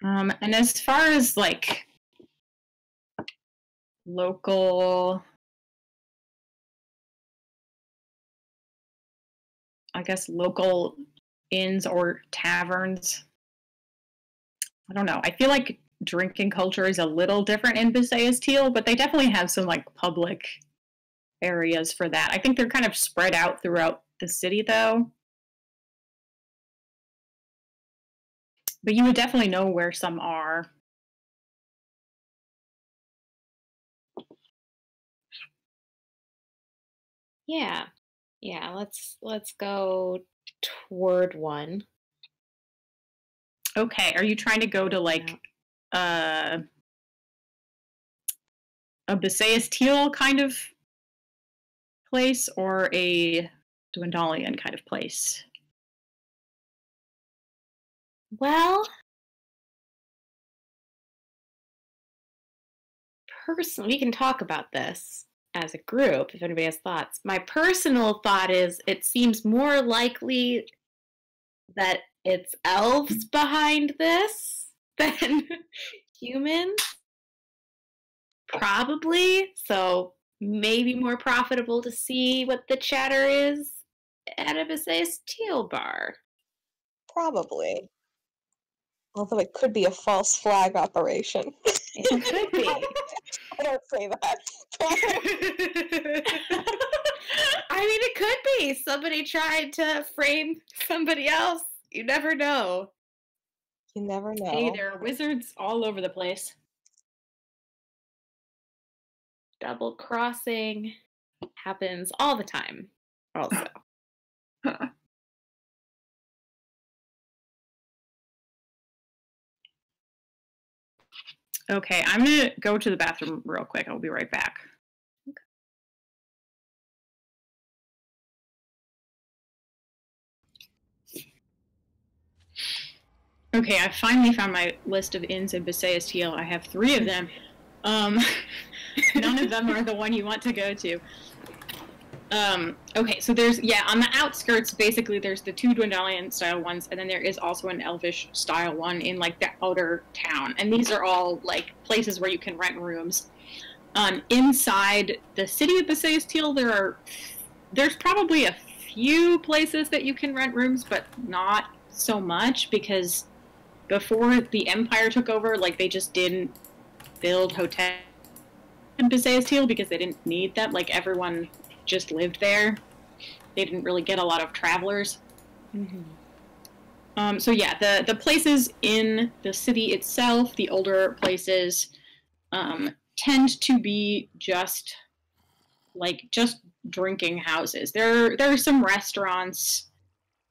And as far as like local, I guess local inns or taverns, I don't know. I feel like drinking culture is a little different in Visayas Teal, but they definitely have some like public areas for that. I think they're kind of spread out throughout the city though. But you would definitely know where some are. Yeah. Let's go toward one. Okay, are you trying to go to like a Visayas Teal kind of place or a Dwendalian kind of place? Well, personally, we can talk about this as a group if anybody has thoughts. My personal thought is it seems more likely that it's elves behind this than humans. Probably. So maybe more profitable to see what the chatter is at a Visayas Teal bar. Probably. Although it could be a false flag operation. It could be. I don't say that. I mean, it could be. Somebody tried to frame somebody else. You never know. You never know. Hey, there are wizards all over the place. Double crossing happens all the time, also. Okay, I'm gonna go to the bathroom real quick. I'll be right back. Okay, I finally found my list of inns in Visayas Teal. I have 3 of them. None of them are the one you want to go to. Okay, so there's, on the outskirts, basically, there's the 2 Dwendalian style ones, and then there is also an elvish style one in, like, the outer town. And these are all, like, places where you can rent rooms. Inside the city of Visayas Teal, there's probably a few places that you can rent rooms, but not so much, because before the Empire took over, like, they just didn't build hotels in Visayas Teal because they didn't need them. Like, everyone just lived there. They didn't really get a lot of travelers. Mm-hmm. So yeah, the places in the city itself, the older places, tend to be just drinking houses. There are some restaurants.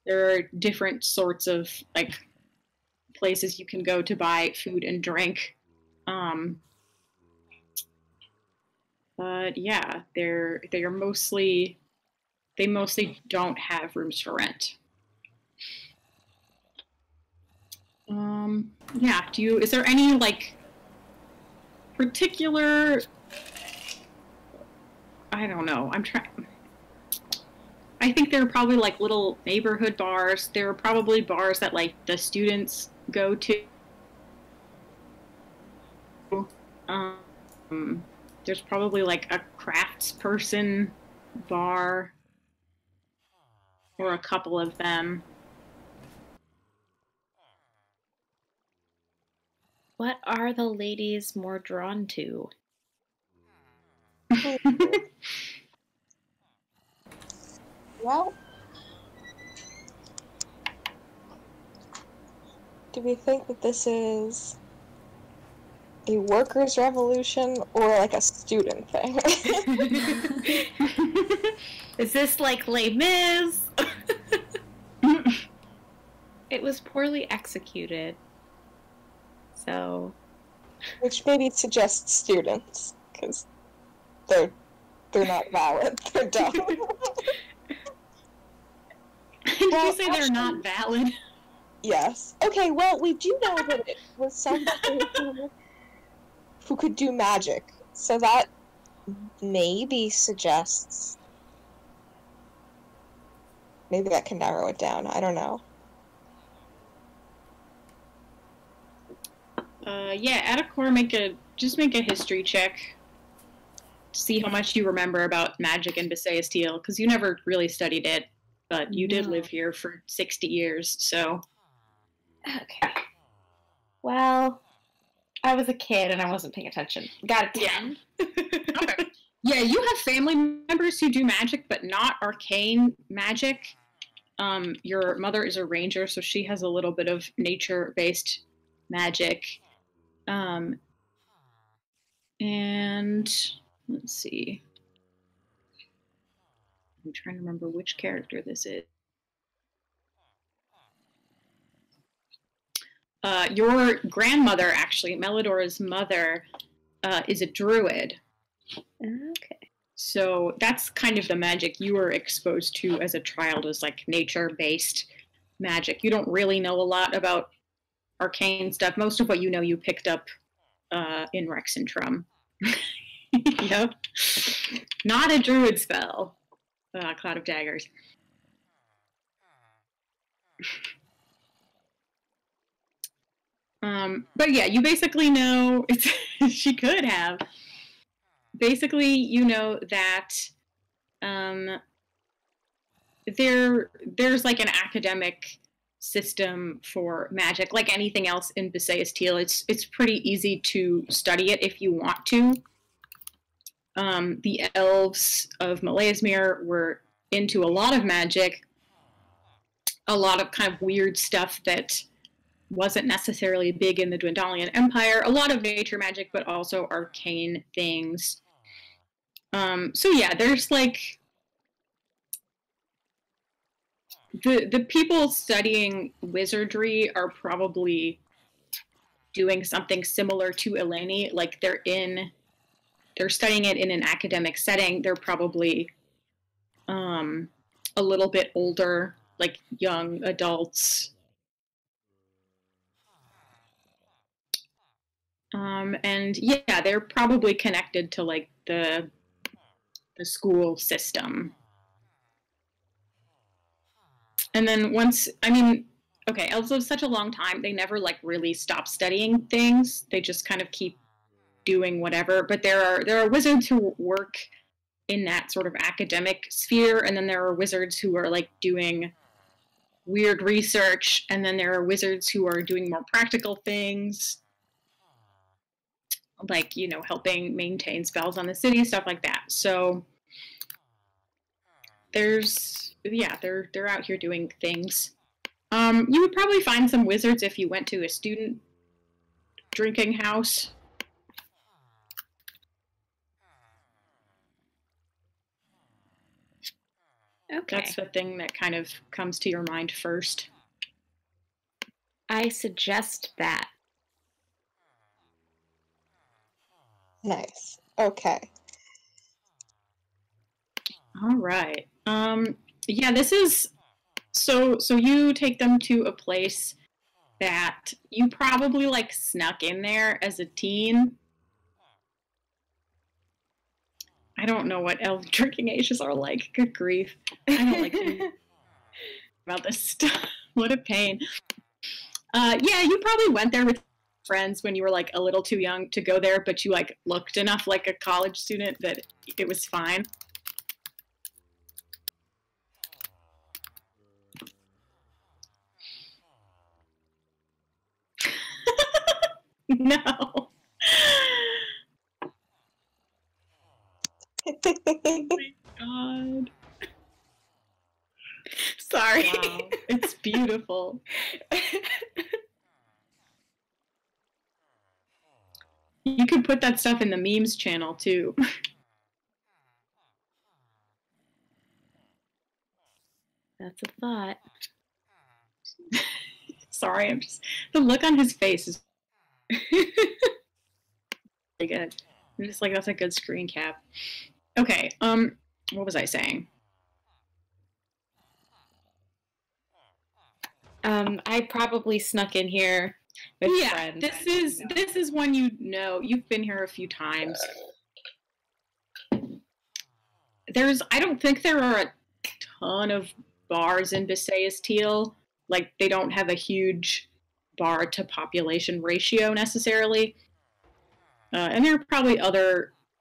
There are different sorts of like places you can go to buy food and drink. But yeah, they're mostly they mostly don't have rooms for rent. Yeah, is there any, like, particular, I don't know, I think there are probably, like, little neighborhood bars. There are probably bars that, like, the students go to. There's probably, like, a craftsperson bar, or a couple of them. What are the ladies more drawn to? Well, do we think that this is a workers' revolution or like a student thing? Is this like Les Mis? It was poorly executed. So. Which maybe suggests students, because they're not valid. They're dumb. Did you say they're not valid? Yes. Okay, well, we do know that it was somebody who could do magic, so that maybe suggests... Maybe that can narrow it down. I don't know. Yeah, Adacor, just make a history check. See how much you remember about magic in Besae Steel, because you never really studied it, but you did live here for 60 years, so... Okay. Well, I was a kid and I wasn't paying attention. Got a 10. Okay. Yeah, you have family members who do magic, but not arcane magic. Your mother is a ranger, so she has a little bit of nature-based magic. And let's see. I'm trying to remember which character this is. Your grandmother, actually, Melidora's mother, is a druid. Okay. So that's kind of the magic you were exposed to as a child, is like nature-based magic. You don't really know a lot about arcane stuff. Most of what you know you picked up in Rexentrum. Yep. Not a druid spell. Cloud of Daggers. But yeah, you basically know she could have. Basically, you know that there's like an academic system for magic, like anything else in Besae Steel. It's pretty easy to study it if you want to. The elves of Melaesmere were into a lot of magic, a lot of kind of weird stuff that wasn't necessarily big in the Dwendalian Empire. A lot of nature magic, but also arcane things. So yeah, there's like the people studying wizardry are probably doing something similar to Eleni. Like they're studying it in an academic setting. They're probably a little bit older, like young adults. And yeah, they're probably connected to like the school system. And then elves live such a long time, they never like really stop studying things. They just kind of keep doing whatever. But there are wizards who work in that sort of academic sphere, and then there are wizards who are like doing weird research, and then there are wizards who are doing more practical things, like, you know, helping maintain spells on the city, stuff like that. So they're out here doing things. You would probably find some wizards if you went to a student drinking house. Okay. That's the thing that kind of comes to your mind first. I suggest that. Nice. Okay. All right. Yeah, this is so you take them to a place that you probably like snuck in there as a teen. I don't know what elf drinking ages are like. Good grief. I don't like thinking about this stuff. What a pain. Yeah, you probably went there with friends when you were like a little too young to go there, but you like looked enough like a college student that it was fine. No. Oh my god. Sorry. Wow. It's beautiful. You could put that stuff in the memes channel too. That's a thought. Sorry, I'm just the look on his face is really good. I'm just like, that's a good screen cap. Okay, what was I saying? I probably snuck in here with friends. This is one you know. You've been here a few times. I don't think there are a ton of bars in Bisayas Teal. Like, they don't have a huge bar to population ratio necessarily. And there are probably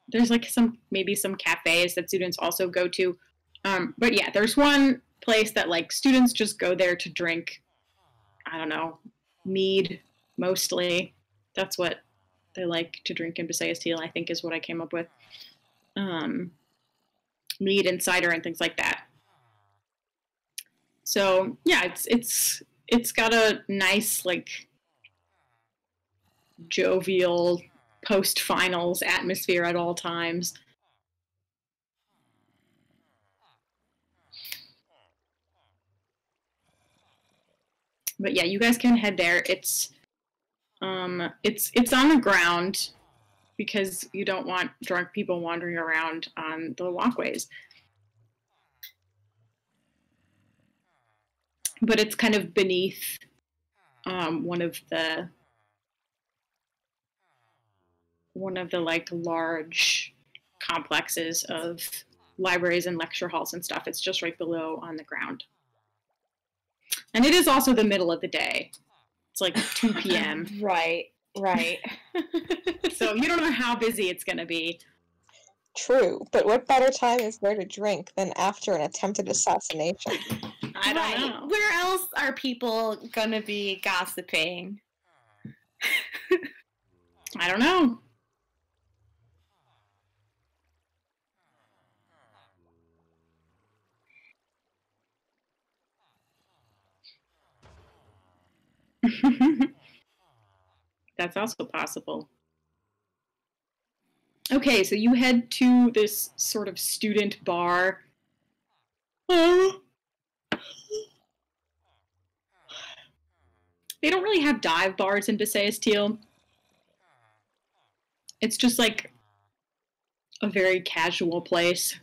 there's like maybe some cafes that students also go to. But yeah, there's one place that like students just go there to drink, I don't know, mead mostly. That's what they like to drink in Bisayas Teal, I think is what I came up with. Mead and cider and things like that. So yeah, it's got a nice like jovial post-finals atmosphere at all times. But yeah, you guys can head there. It's on the ground because you don't want drunk people wandering around on the walkways. But it's kind of beneath one of the like large complexes of libraries and lecture halls and stuff. It's just right below on the ground. And it is also the middle of the day. It's like 2 p.m. Right. So you don't know how busy it's going to be. True, but what better time is there to drink than after an attempted assassination? I don't know. Where else are people going to be gossiping? I don't know. That's also possible. Okay, so you head to this sort of student bar. Oh. They don't really have dive bars in Bisayas Teal. It's just like a very casual place.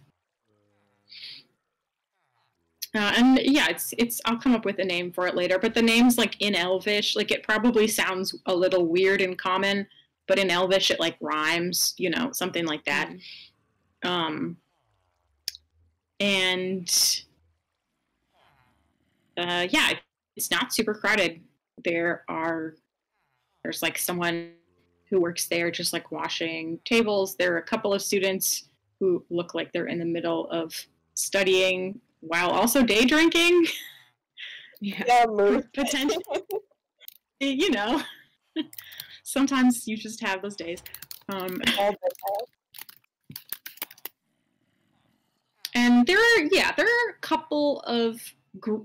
And yeah, it's I'll come up with a name for it later, but the name's like in Elvish. Like, it probably sounds a little weird in Common, but in Elvish it like rhymes, you know, something like that. And yeah, it's not super crowded. There's like someone who works there just like washing tables. There are a couple of students who look like they're in the middle of studying while also day drinking. Yeah, Potentially. You know, sometimes you just have those days. And there are a couple of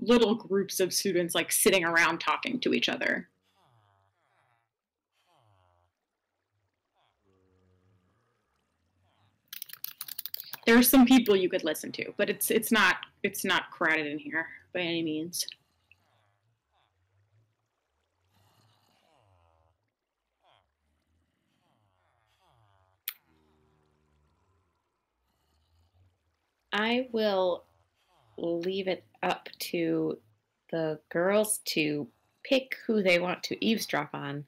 little groups of students like sitting around talking to each other. There are some people you could listen to, but it's not crowded in here by any means. I will leave it up to the girls to pick who they want to eavesdrop on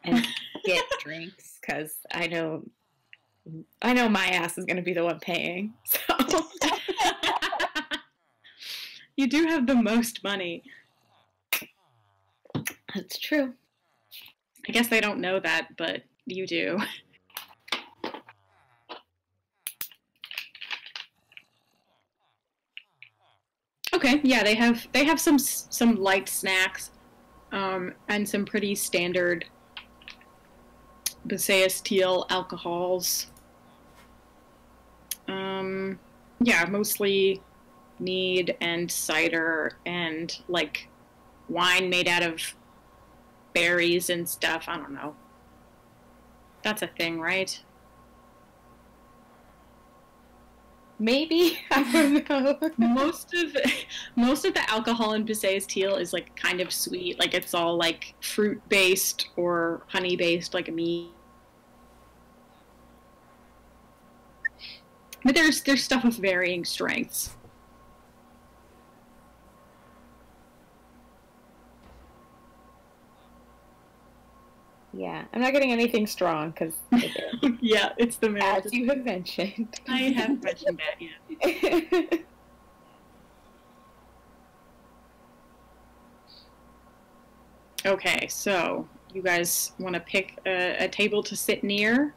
and get drinks, because I know my ass is going to be the one paying. So You do have the most money. that's true. I guess they don't know that, but you do. Okay, yeah, they have some light snacks, and some pretty standard Baseus Teal alcohols. Yeah, mostly mead and cider and like wine made out of berries and stuff. I don't know. That's a thing, right? Maybe. I don't know. most of the alcohol in Baseus Teal is like kind of sweet. Like it's all like fruit based or honey based, like a mead. But there's stuff of varying strengths. Yeah, I'm not getting anything strong because, Yeah, it's the as you have mentioned. I have mentioned that, yeah. Okay, so you guys want to pick a table to sit near?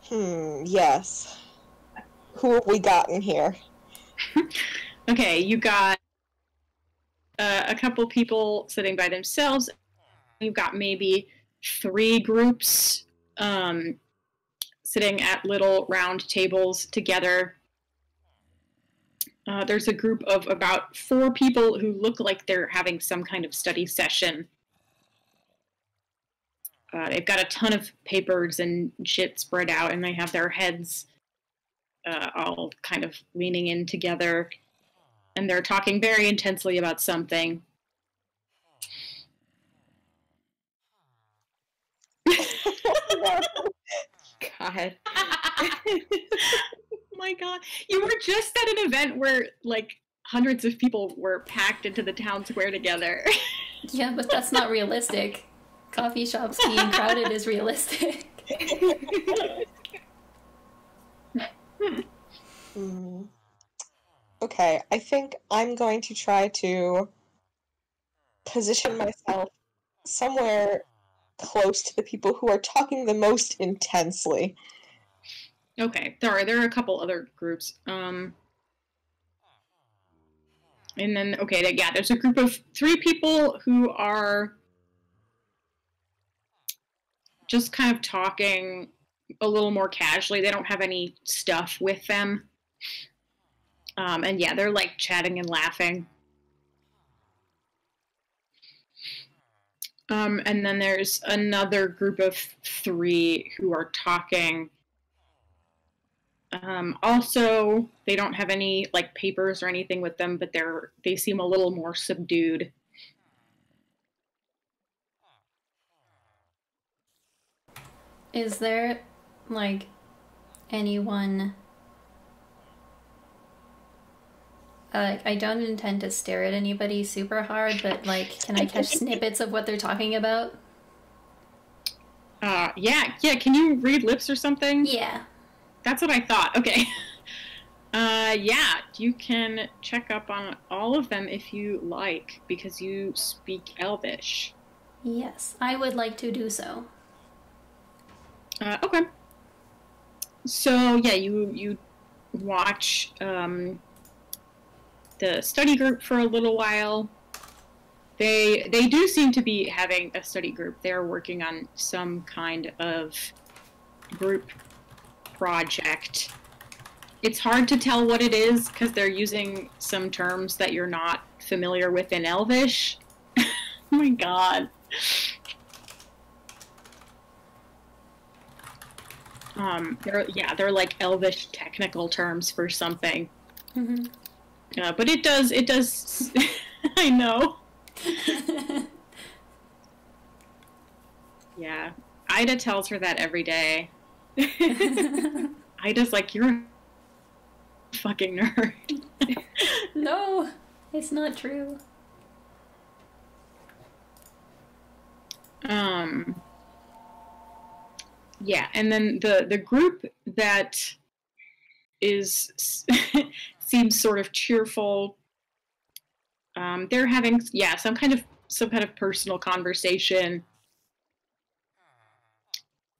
Yes. Who have we got in here? Okay, you got a couple people sitting by themselves. You've got maybe 3 groups sitting at little round tables together. There's a group of about 4 people who look like they're having some kind of study session. They've got a ton of papers and shit spread out, and they have their heads all kind of leaning in together, and they're talking very intensely about something. God. Oh my god. You were just at an event where, like, hundreds of people were packed into the town square together. Yeah, but that's not realistic. Coffee shops being crowded is realistic. Okay, I think I'm going to try to position myself somewhere close to the people who are talking the most intensely. Okay, there are a couple other groups. And then, okay, yeah, there's a group of 3 people who are just kind of talking a little more casually. They don't have any stuff with them. And yeah, they're like chatting and laughing. And then there's another group of 3 who are talking. Also, they don't have any like papers or anything with them, but they seem a little more subdued. Is there, like, anyone... I don't intend to stare at anybody super hard, but, like, can I catch snippets of what they're talking about? Yeah, can you read lips or something? Yeah. That's what I thought. Okay. Yeah, you can check up on all of them if you like, because you speak Elvish. Yes, I would like to do so. Okay. So, yeah, you watch the study group for a little while. They do seem to be having a study group. They're working on some kind of group project. It's hard to tell what it is because they're using some terms that you're not familiar with in Elvish. Oh my god. They're like Elvish technical terms for something. Mm-hmm. But it does I know. Yeah. Ida tells her that every day. Ida's like, you're a fucking nerd. No, it's not true. Yeah, and then the group that is seems sort of cheerful. They're having some kind of personal conversation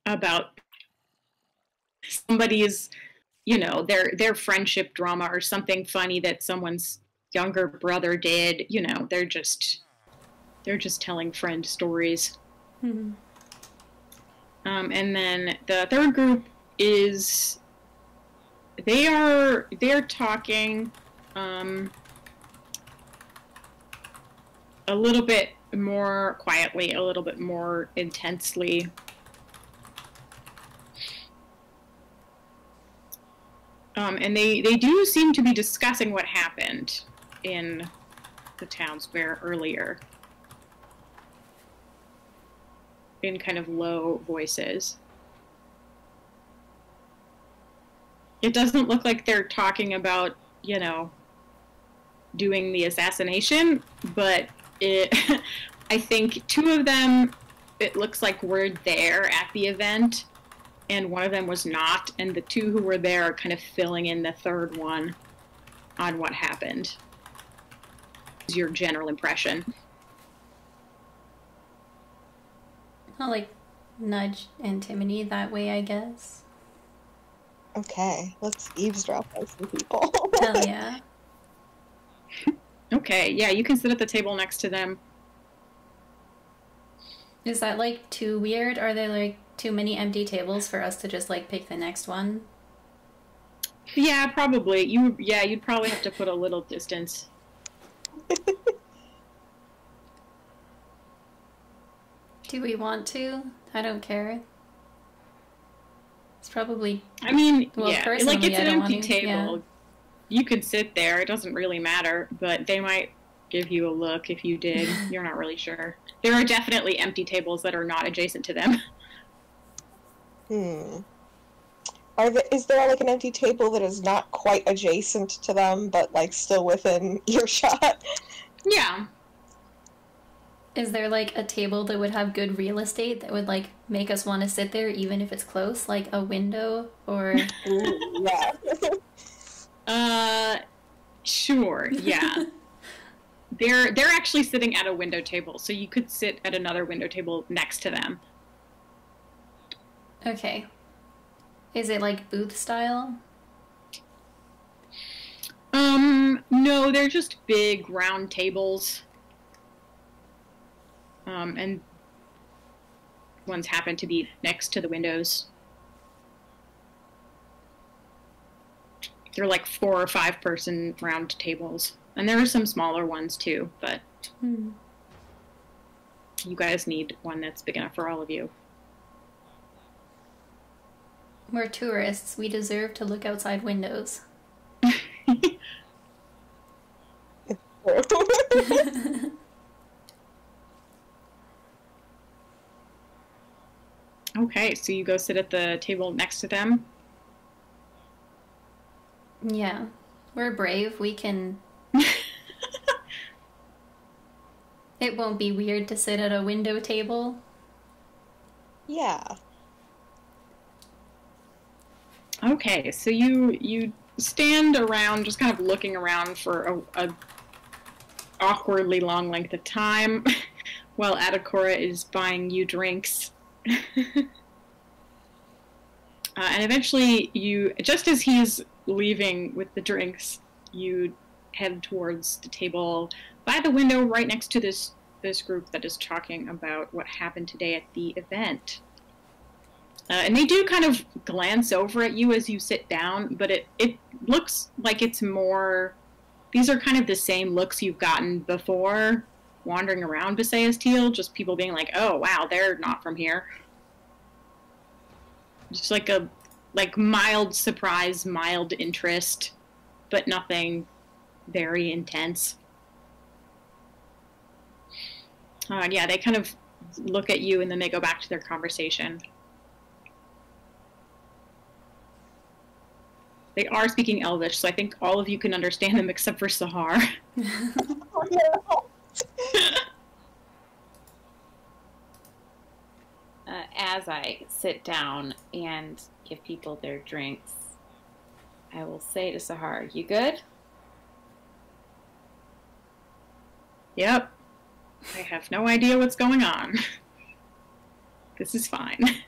about somebody's, their friendship drama or something funny that someone's younger brother did. They're just telling friend stories. Mm-hmm. And then the third group is they're talking a little bit more quietly, a little bit more intensely. And they do seem to be discussing what happened in the town square earlier in kind of low voices. It doesn't look like they're talking about, doing the assassination, but I think two of them, it looks like were there at the event, and one of them was not, and the two who were there are kind of filling in the third one on what happened. Is your general impression? I'll nudge Antimony that way, I guess. Okay, let's eavesdrop on some people. Hell yeah. Okay, yeah, you can sit at the table next to them. Is that too weird? Are there too many empty tables for us to just pick the next one? Yeah, probably. You'd probably have to put a little distance. Do we want to? I don't care. It's probably... I mean, personally, it's an empty table. Yeah. You could sit there. It doesn't really matter, but they might give you a look if you did. You're not really sure. There are definitely empty tables that are not adjacent to them. Is there an empty table that is not quite adjacent to them, but still within earshot? Yeah. Is there a table that would have good real estate that would make us want to sit there even if it's close, like a window or? Ooh, yeah. Sure. Yeah. They're actually sitting at a window table, so you could sit at another window table next to them. Okay. Is it booth style? No, they're just big round tables. And ones happen to be next to the windows. They're 4 or 5 person round tables. And there are some smaller ones too, but you guys need one that's big enough for all of you. We're tourists. We deserve to look outside windows. Okay, so you go sit at the table next to them? Yeah. We're brave. We can... It won't be weird to sit at a window table. Yeah. Okay, so you stand around, just kind of looking around for a awkwardly long length of time while Adakora is buying you drinks. And eventually just as he's leaving with the drinks, you head towards the table by the window right next to this group that is talking about what happened today at the event. And they do kind of glance over at you as you sit down, but it looks like it's more... These are kind of the same looks you've gotten before wandering around Visayas Teal, just people being like, oh, wow, they're not from here. Just a mild surprise, mild interest, but nothing very intense. Yeah, they kind of look at you and then they go back to their conversation. They are speaking Elvish, so I think all of you can understand them except for Sahar. Oh, no. As I sit down and give people their drinks, I will say to Sahar, "You good?" Yep. I have no idea what's going on. This is fine.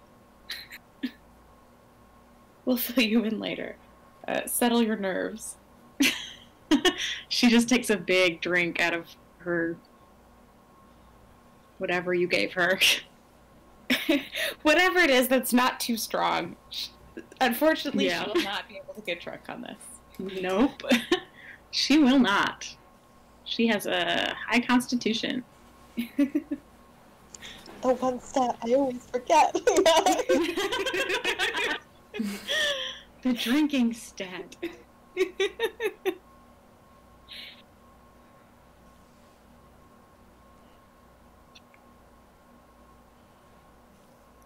We'll fill you in later. Settle your nerves. She just takes a big drink out of her whatever you gave her. Whatever it is that's not too strong. Unfortunately, Yeah. she will not be able to get drunk on this. Nope. She will not. She has a high constitution. The one stat I always forget. The drinking stat.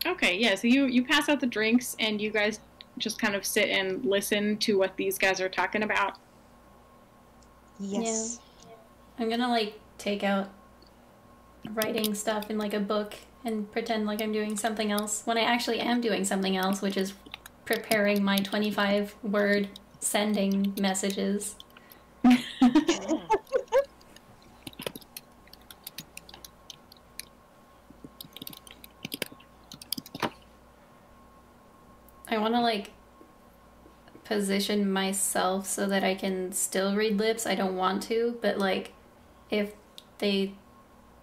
Okay, yeah, so you pass out the drinks and you guys just kind of sit and listen to what these guys are talking about. Yes. I'm gonna like take out writing stuff in like a book and pretend like I'm doing something else when I actually am doing something else, which is preparing my 25-word sending messages. I want to like position myself so that I can still read lips. I don't want to, but like if they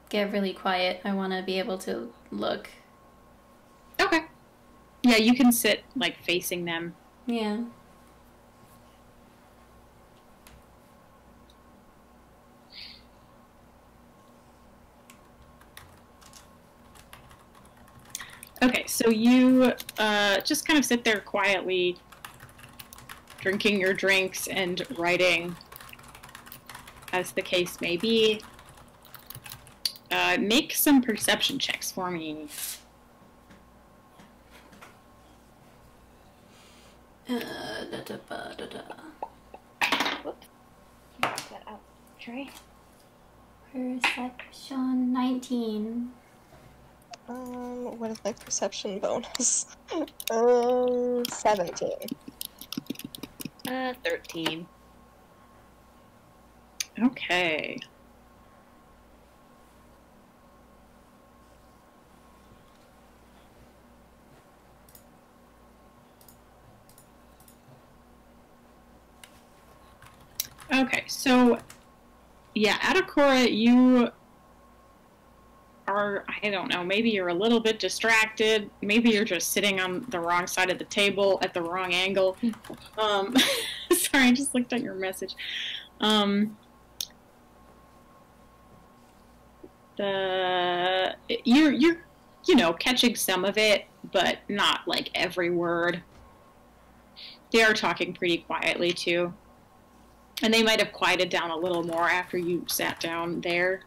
get really quiet, I want to be able to look. Okay. Yeah, you can sit like facing them. Yeah. Okay, so you just kind of sit there quietly, drinking your drinks and writing, as the case may be. Make some perception checks for me. Whoops. Get that out. Trey? Perception 19. What is my perception bonus? 17. 13. Okay. Okay, so yeah, Adakora, you are, I don't know, maybe you're a little bit distracted. Maybe you're just sitting on the wrong side of the table at the wrong angle. Sorry, I just looked at your message. You're you know, catching some of it, but not like every word. They are talking pretty quietly too. And they might have quieted down a little more after you sat down there.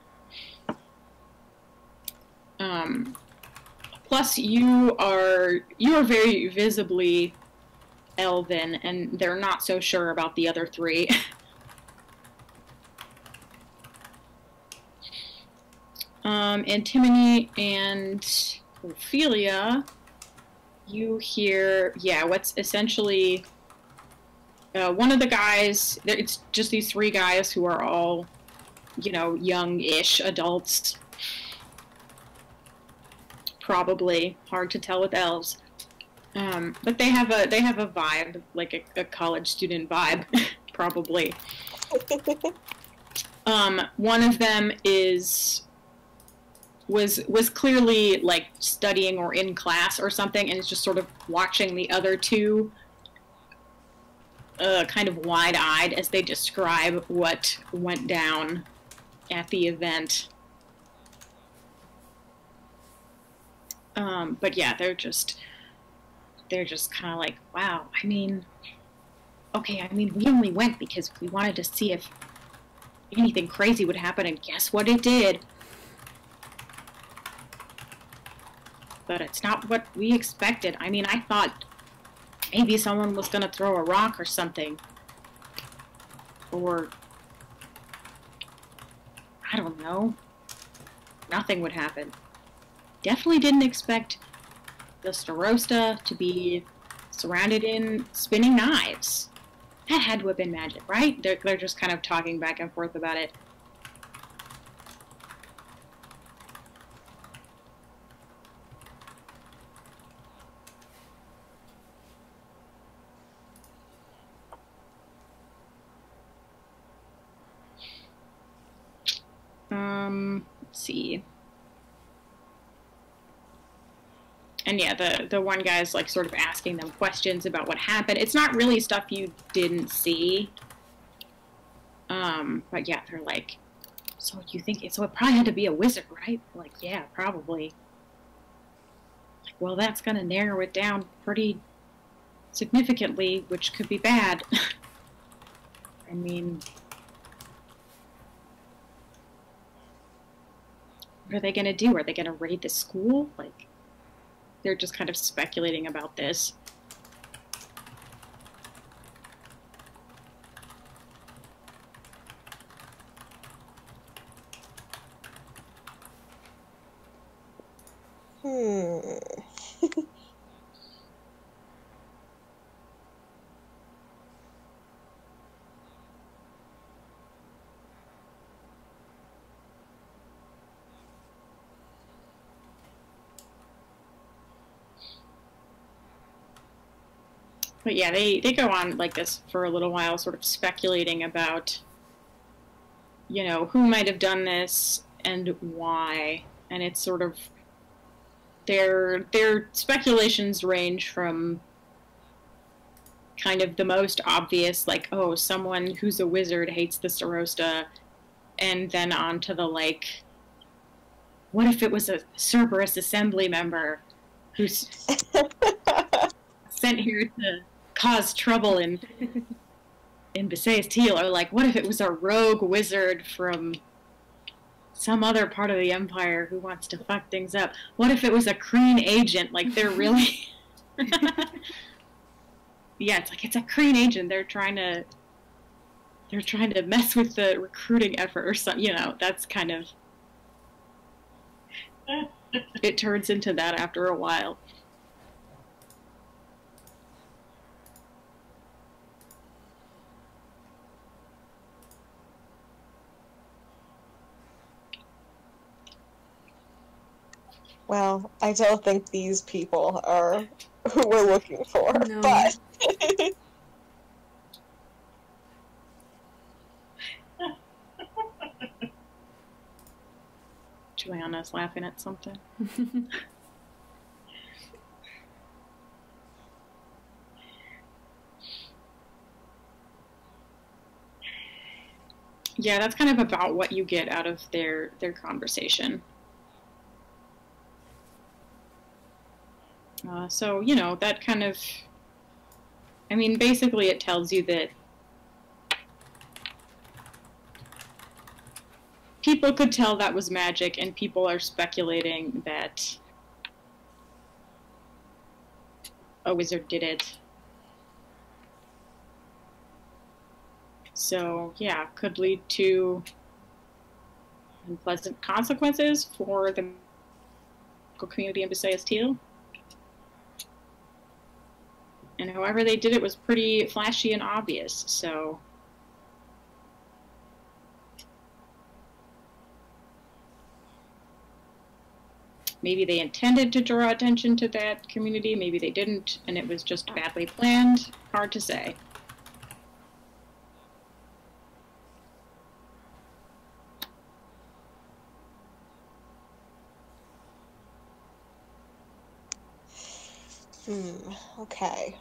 Plus, you are very visibly Elven, and they're not so sure about the other three. Antimony and Ophelia, you hear, yeah, what's essentially one of the guys, it's just these three guys who are all, you know, young-ish adults. Probably hard to tell with elves, but they have a vibe, like a college student vibe, probably. One of them was clearly like studying or in class or something, and is just sort of watching the other two, kind of wide-eyed as they describe what went down at the event. But yeah, they're just kind of like, wow, I mean, okay, I mean, we only went because we wanted to see if anything crazy would happen, and guess what it did? But it's not what we expected. I mean, I thought maybe someone was gonna throw a rock or something. Or, I don't know. Nothing would happen. Definitely didn't expect the Starosta to be surrounded in spinning knives. That had to have been magic, right? They're just kind of talking back and forth about it. Let's see. And yeah, the one guy's like sort of asking them questions about what happened. It's not really stuff you didn't see. But yeah, they're like, so you think it probably had to be a wizard, right? Like, yeah, probably. Like, well, that's gonna narrow it down pretty significantly, which could be bad. I mean, what are they gonna do? Are they gonna raid the school? Like, they're just kind of speculating about this. But yeah, they go on like this for a little while, sort of speculating about, you know, who might have done this and why. And it's sort of their speculations range from kind of the most obvious, like, oh, someone who's a wizard hates the Starosta, and then on to the like, what if it was a Cerberus assembly member who's sent here to cause trouble in Visayas Teal, or like, what if it was a rogue wizard from some other part of the Empire who wants to fuck things up? What if it was a Kreen agent? Like, they're really... Yeah, it's like, it's a Kreen agent. They're trying to mess with the recruiting effort or something, you know, that's kind of... It turns into that after a while. Well, I don't think these people are who we're looking for, No. but... Joanna's laughing at something. Yeah, that's kind of about what you get out of their conversation. So, you know, that kind of... I mean, basically it tells you that people could tell that was magic, and people are speculating that a wizard did it. So, yeah, could lead to unpleasant consequences for the community in Visayas Teal. And however they did it was pretty flashy and obvious, so... Maybe they intended to draw attention to that community, maybe they didn't, and it was just badly planned. Hard to say. Okay.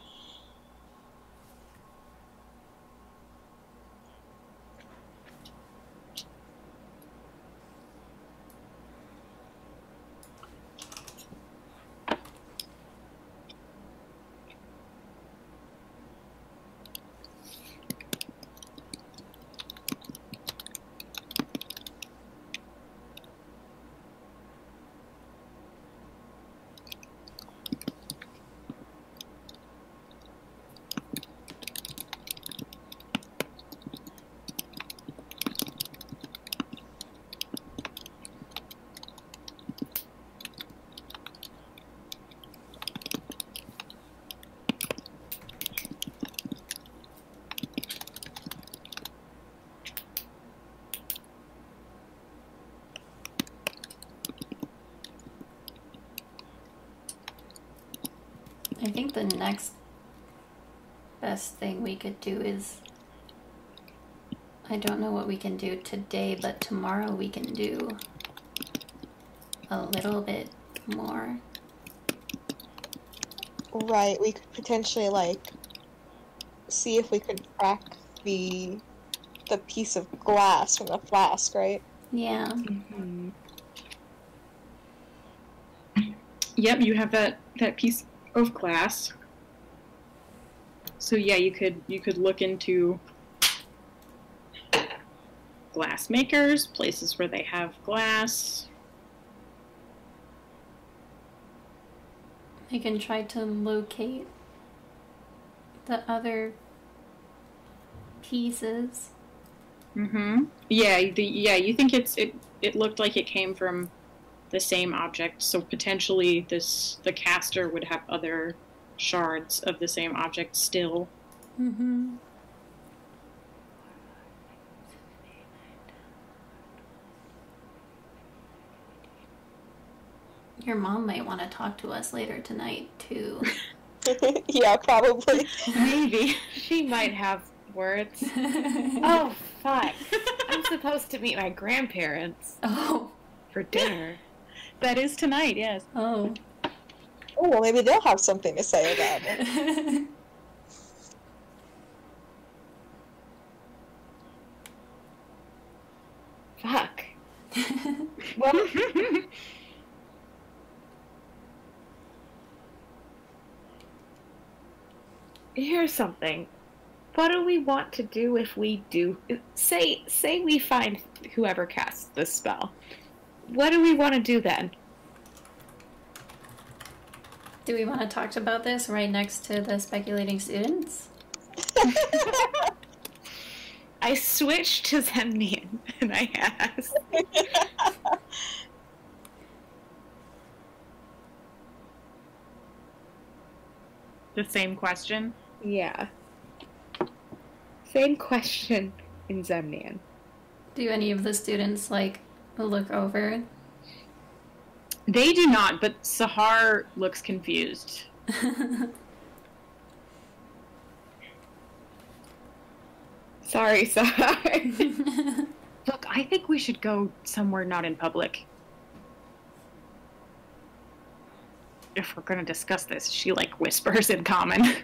I think the next best thing we could do is, I don't know what we can do today, but tomorrow we can do a little bit more. Right, we could potentially, like, see if we could crack the piece of glass from the flask, right? Yeah. Mm-hmm. Yep, you have that piece of glass. So yeah, you could look into glass makers, places where they have glass. I can try to locate the other pieces. Mm-hmm. Yeah, you think it looked like it came from the same object, so potentially the caster would have other shards of the same object still. Mm-hmm. Your mom might want to talk to us later tonight, too. Yeah, probably. Maybe. She might have words. Oh, fuck. I'm supposed to meet my grandparents Oh. for dinner. That is tonight, yes. Oh. Oh, well, maybe they'll have something to say about it. Fuck. Well, here's something. What do we want to do if we do say we find whoever casts this spell? What do we want to do then? Do we want to talk about this right next to the speculating students? I switched to Zemnian and I asked. The same question. Yeah. Same question in Zemnian. Do any of the students, like, look over? They do not, but Sahar looks confused. Sorry, Sahar. Look, I think we should go somewhere not in public. If we're gonna discuss this, she, like, whispers in common.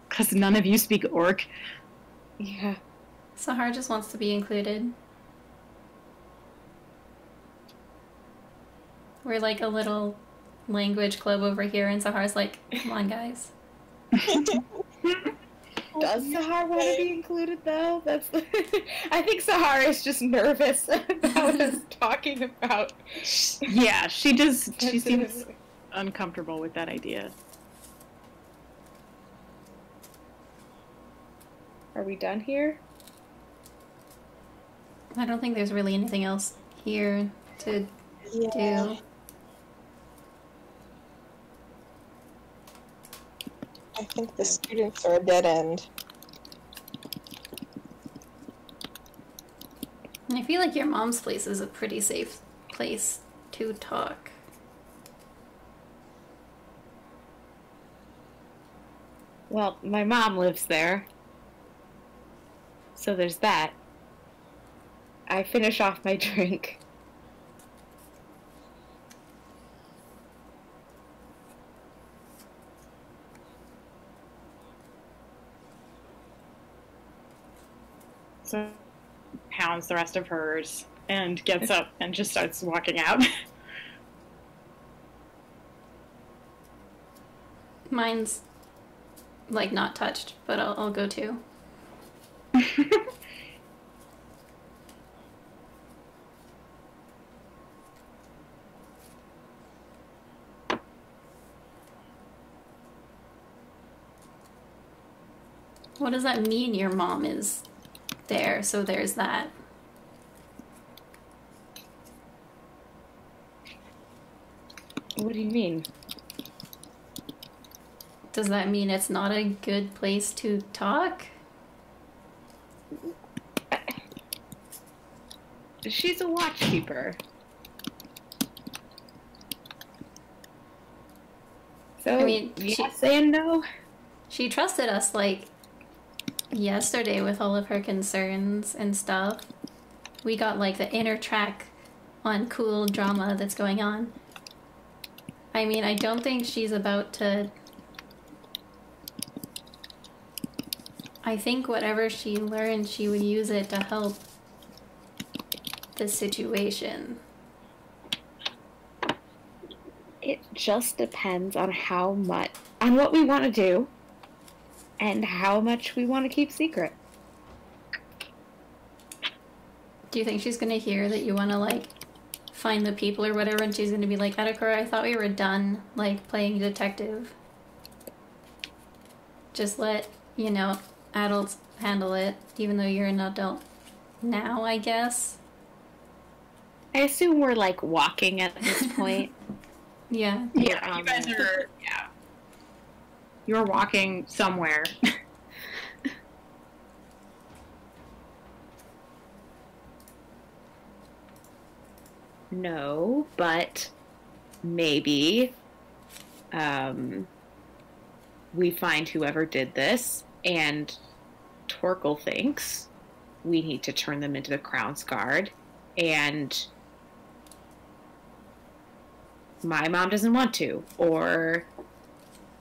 Because none of you speak Orc. Yeah. Sahar just wants to be included. We're like a little language club over here, and Sahar's like, come on, guys. Does Sahar want to be included, though? That's. I think Sahar is just nervous about us talking about. Yeah, she does. She seems uncomfortable with that idea. Are we done here? I don't think there's really anything else here to Yeah. do. I think the students are a dead end. And I feel like your mom's place is a pretty safe place to talk. Well, my mom lives there. So there's that. I finish off my drink. So pounds the rest of hers and gets up and just starts walking out. Mine's like not touched, but I'll go too. What does that mean your mom is there? So there's that. What do you mean? Does that mean it's not a good place to talk? She's a watchkeeper. So, I mean, yes and no. she trusted us, like, yesterday with all of her concerns and stuff. We got, like, the inner track on cool drama that's going on. I mean, I don't think she's about to... I think whatever she learned, she would use it to help the situation. It just depends on on what we want to do and how much we want to keep secret. Do you think she's gonna hear that you want to, like, find the people or whatever, and she's gonna be like, Adakura, I thought we were done, like, playing detective. Just let, adults handle it, even though you're an adult now, I guess. I assume we're, like, walking at this point. Yeah. Yeah, you guys are, You're walking somewhere. No, but maybe we find whoever did this, and Torkel thinks we need to turn them into the Crown's Guard, and my mom doesn't want to, or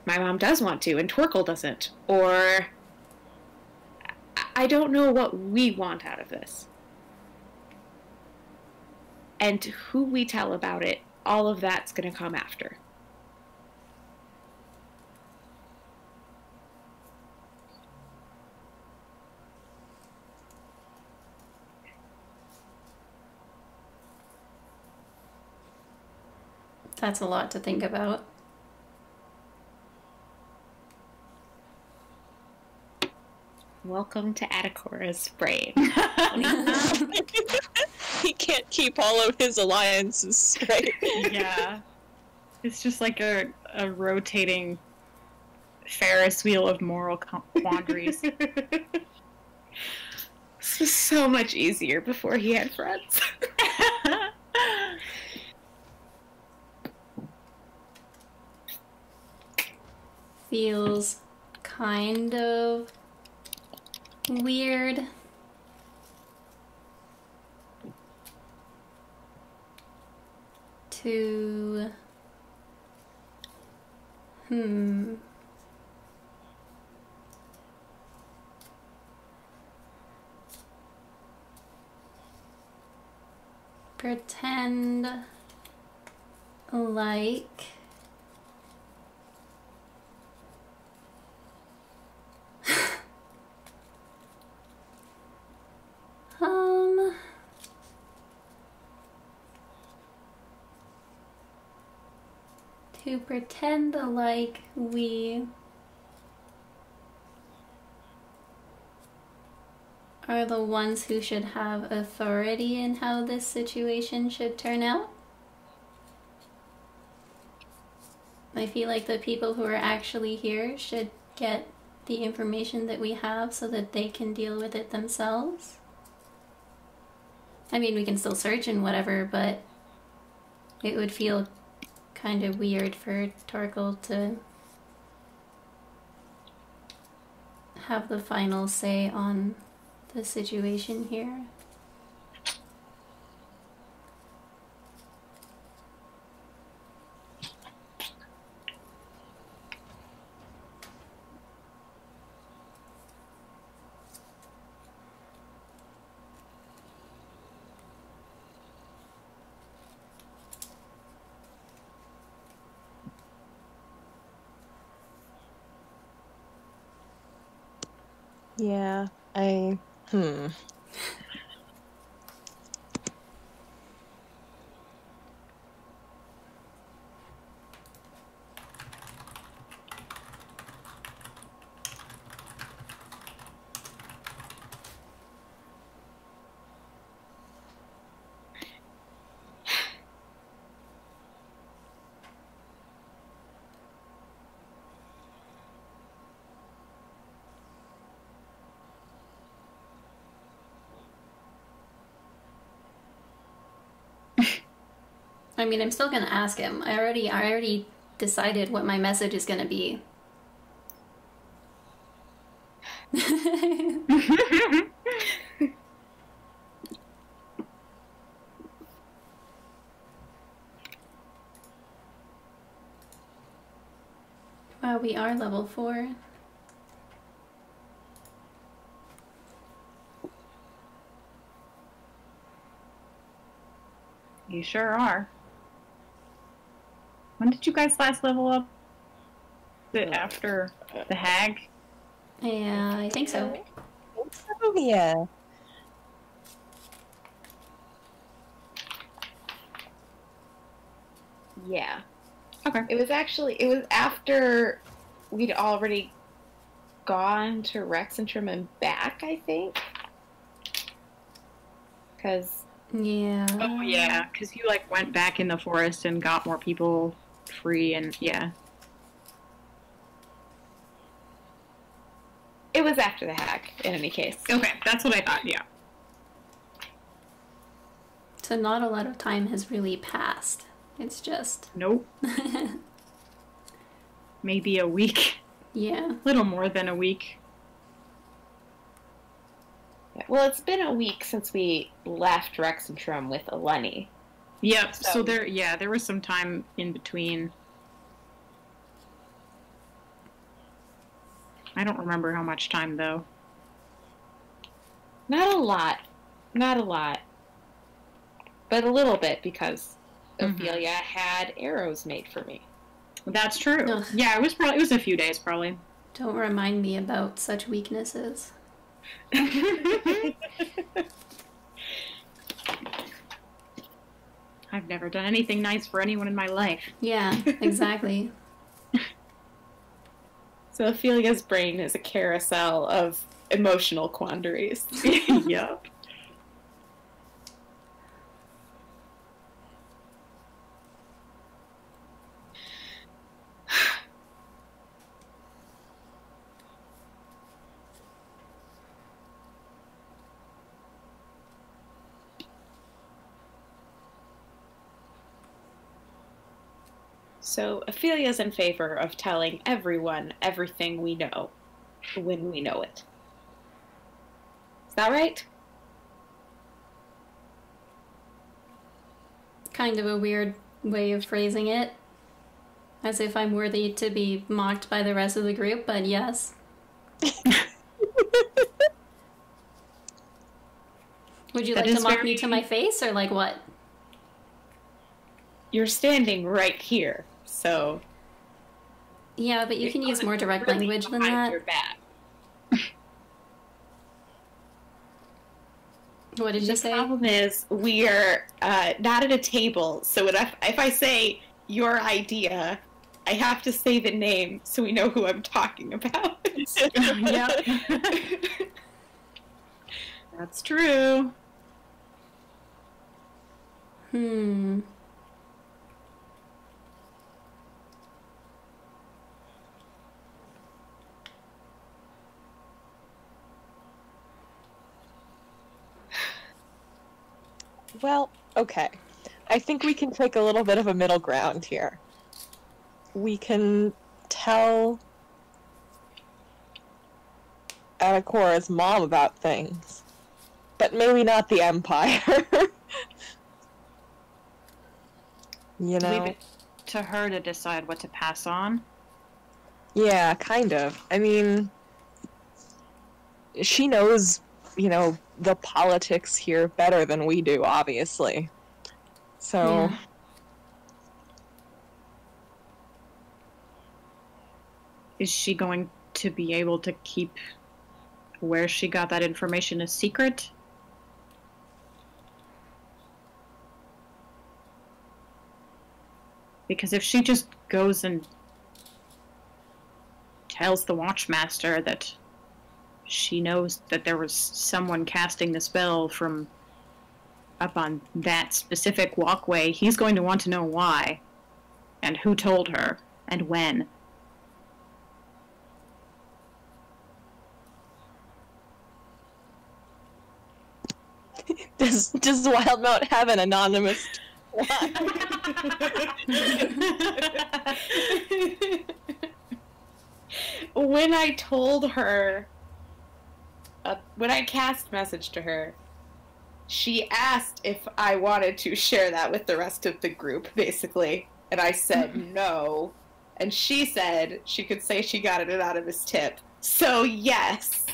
my mom does want to, and Torkel doesn't, or I don't know what we want out of this. And who we tell about it, all of that's going to come after. That's a lot to think about. Welcome to Adakura's brain. He can't keep all of his alliances straight. Yeah. It's just like a rotating Ferris wheel of moral quandaries. This was so much easier before he had friends. Feels kind of weird. To... Pretend like to pretend like we are the ones who should have authority in how this situation should turn out. I feel like the people who are actually here should get the information that we have so that they can deal with it themselves. I mean, we can still search and whatever, but it would feel kind of weird for Torkel to have the final say on the situation here. Yeah, I mean, I'm still gonna ask him. I already decided what my message is going to be. Wow, we are level 4. You sure are. When did you guys last level up? After the hag? Yeah, I think so. Oh, yeah. Yeah. Okay. It was after we'd already gone to Rexentrum and back, I think. Because Yeah. Oh yeah, because you like went back in the forest and got more people free, and yeah. it was after the hack, in any case. Okay, that's what I thought. Yeah. So not a lot of time has really passed. It's just... Nope. Maybe a week. yeah. Little more than a week. Yeah. Well, it's been a week since we left Rexentrum with Eleni. Yep. So- So there was some time in between. I don't remember how much time though. Not a lot. Not a lot. But a little bit, because Mhm. Ophelia had arrows made for me. That's true. Ugh. Yeah, it was a few days probably. Don't remind me about such weaknesses. I've never done anything nice for anyone in my life. Yeah, exactly. So Ophelia's brain is a carousel of emotional quandaries. Yep. So Ophelia's in favor of telling everyone everything we know when we know it. Is that right? Kind of a weird way of phrasing it. As if I'm worthy to be mocked by the rest of the group, but yes. Would you That like to is mock very- me to my face, or like what? You're standing right here, so Yeah, but you can use more direct really language than behind that. your back. What did you The say? problem is we're not at a table, so if I say your idea, I have to say the name so we know who I'm talking about. Yep. That's true. Hmm. Well, okay. I think we can take a little bit of a middle ground here. We can tell Anakora's mom about things, but maybe not the Empire. You know? Leave it to her to decide what to pass on. Yeah, kind of. I mean, she knows, you know, the politics here better than we do, obviously. So, Yeah. Is she going to be able to keep where she got that information a secret? Because if she just goes and tells the Watchmaster that she knows that there was someone casting the spell from up on that specific walkway, he's going to want to know why, and who told her, and when. does Wildmount have an anonymous When I told her, when I cast message to her, she asked if I wanted to share that with the rest of the group, basically. And I said no. And she said she could say she got it anonymous tip. So, yes.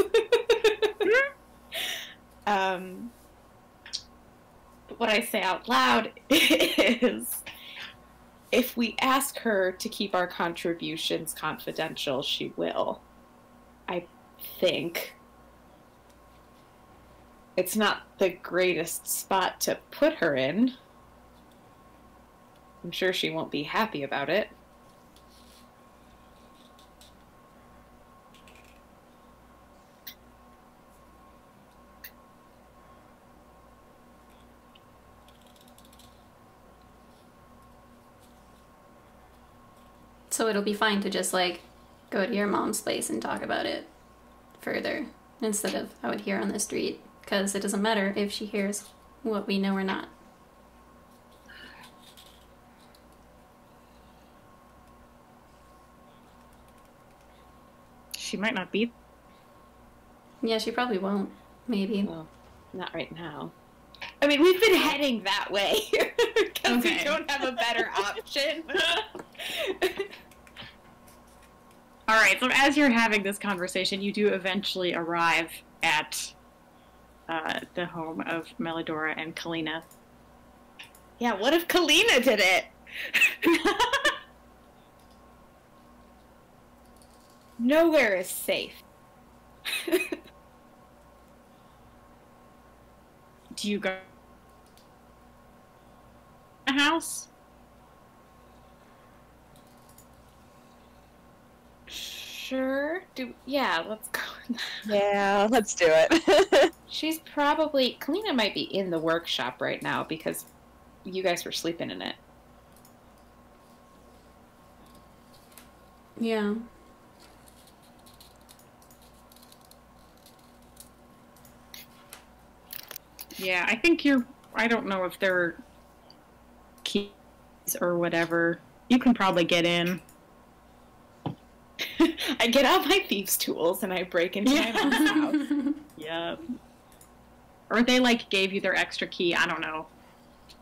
What I say out loud is, if we ask her to keep our contributions confidential, she will. I think. It's not the greatest spot to put her in. I'm sure she won't be happy about it. So it'll be fine to just, like, go to your mom's place and talk about it further instead of out here on the street. Because it doesn't matter if she hears what we know or not. She might not be. Yeah, she probably won't. Maybe. Well, not right now. I mean, we've been heading that way because we don't have a better option. All right, so as you're having this conversation, you do eventually arrive at the home of Melidora and Kalina. Yeah, what if Kalina did it? Nowhere is safe. Do you go a house? Sure. Yeah, let's go. Yeah, let's do it. She's probably... Kalina might be in the workshop right now because you guys were sleeping in it. Yeah. Yeah, I think I don't know if they're keys or whatever. You can probably get in. I get out my thieves' tools and I break into my mom's house. Yeah. Or they, like, gave you their extra key. I don't know.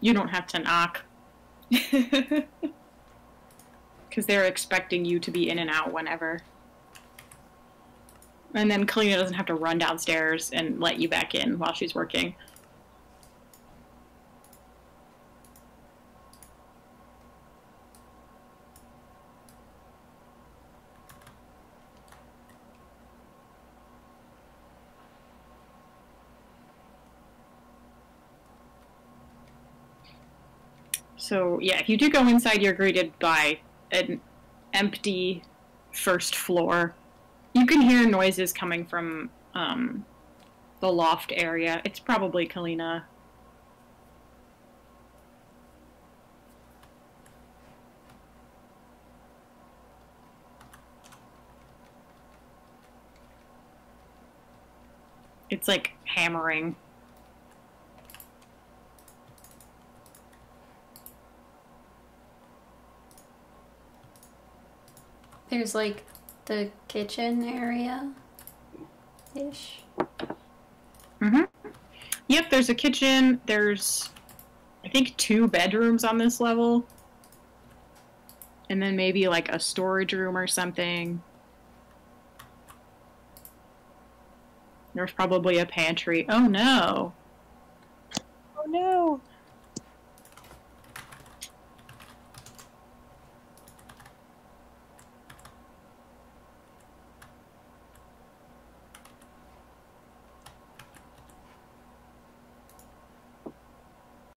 You don't have to knock. Because they're expecting you to be in and out whenever. And then Kalina doesn't have to run downstairs and let you back in while she's working. So, yeah, if you do go inside, you're greeted by an empty first floor. You can hear noises coming from the loft area. It's probably Kalina. It's like hammering. There's, like, the kitchen area ish. Mm-hmm. Yep, there's a kitchen. There's, I think, 2 bedrooms on this level. And then maybe, like, a storage room or something. There's probably a pantry. Oh, no. Oh, no.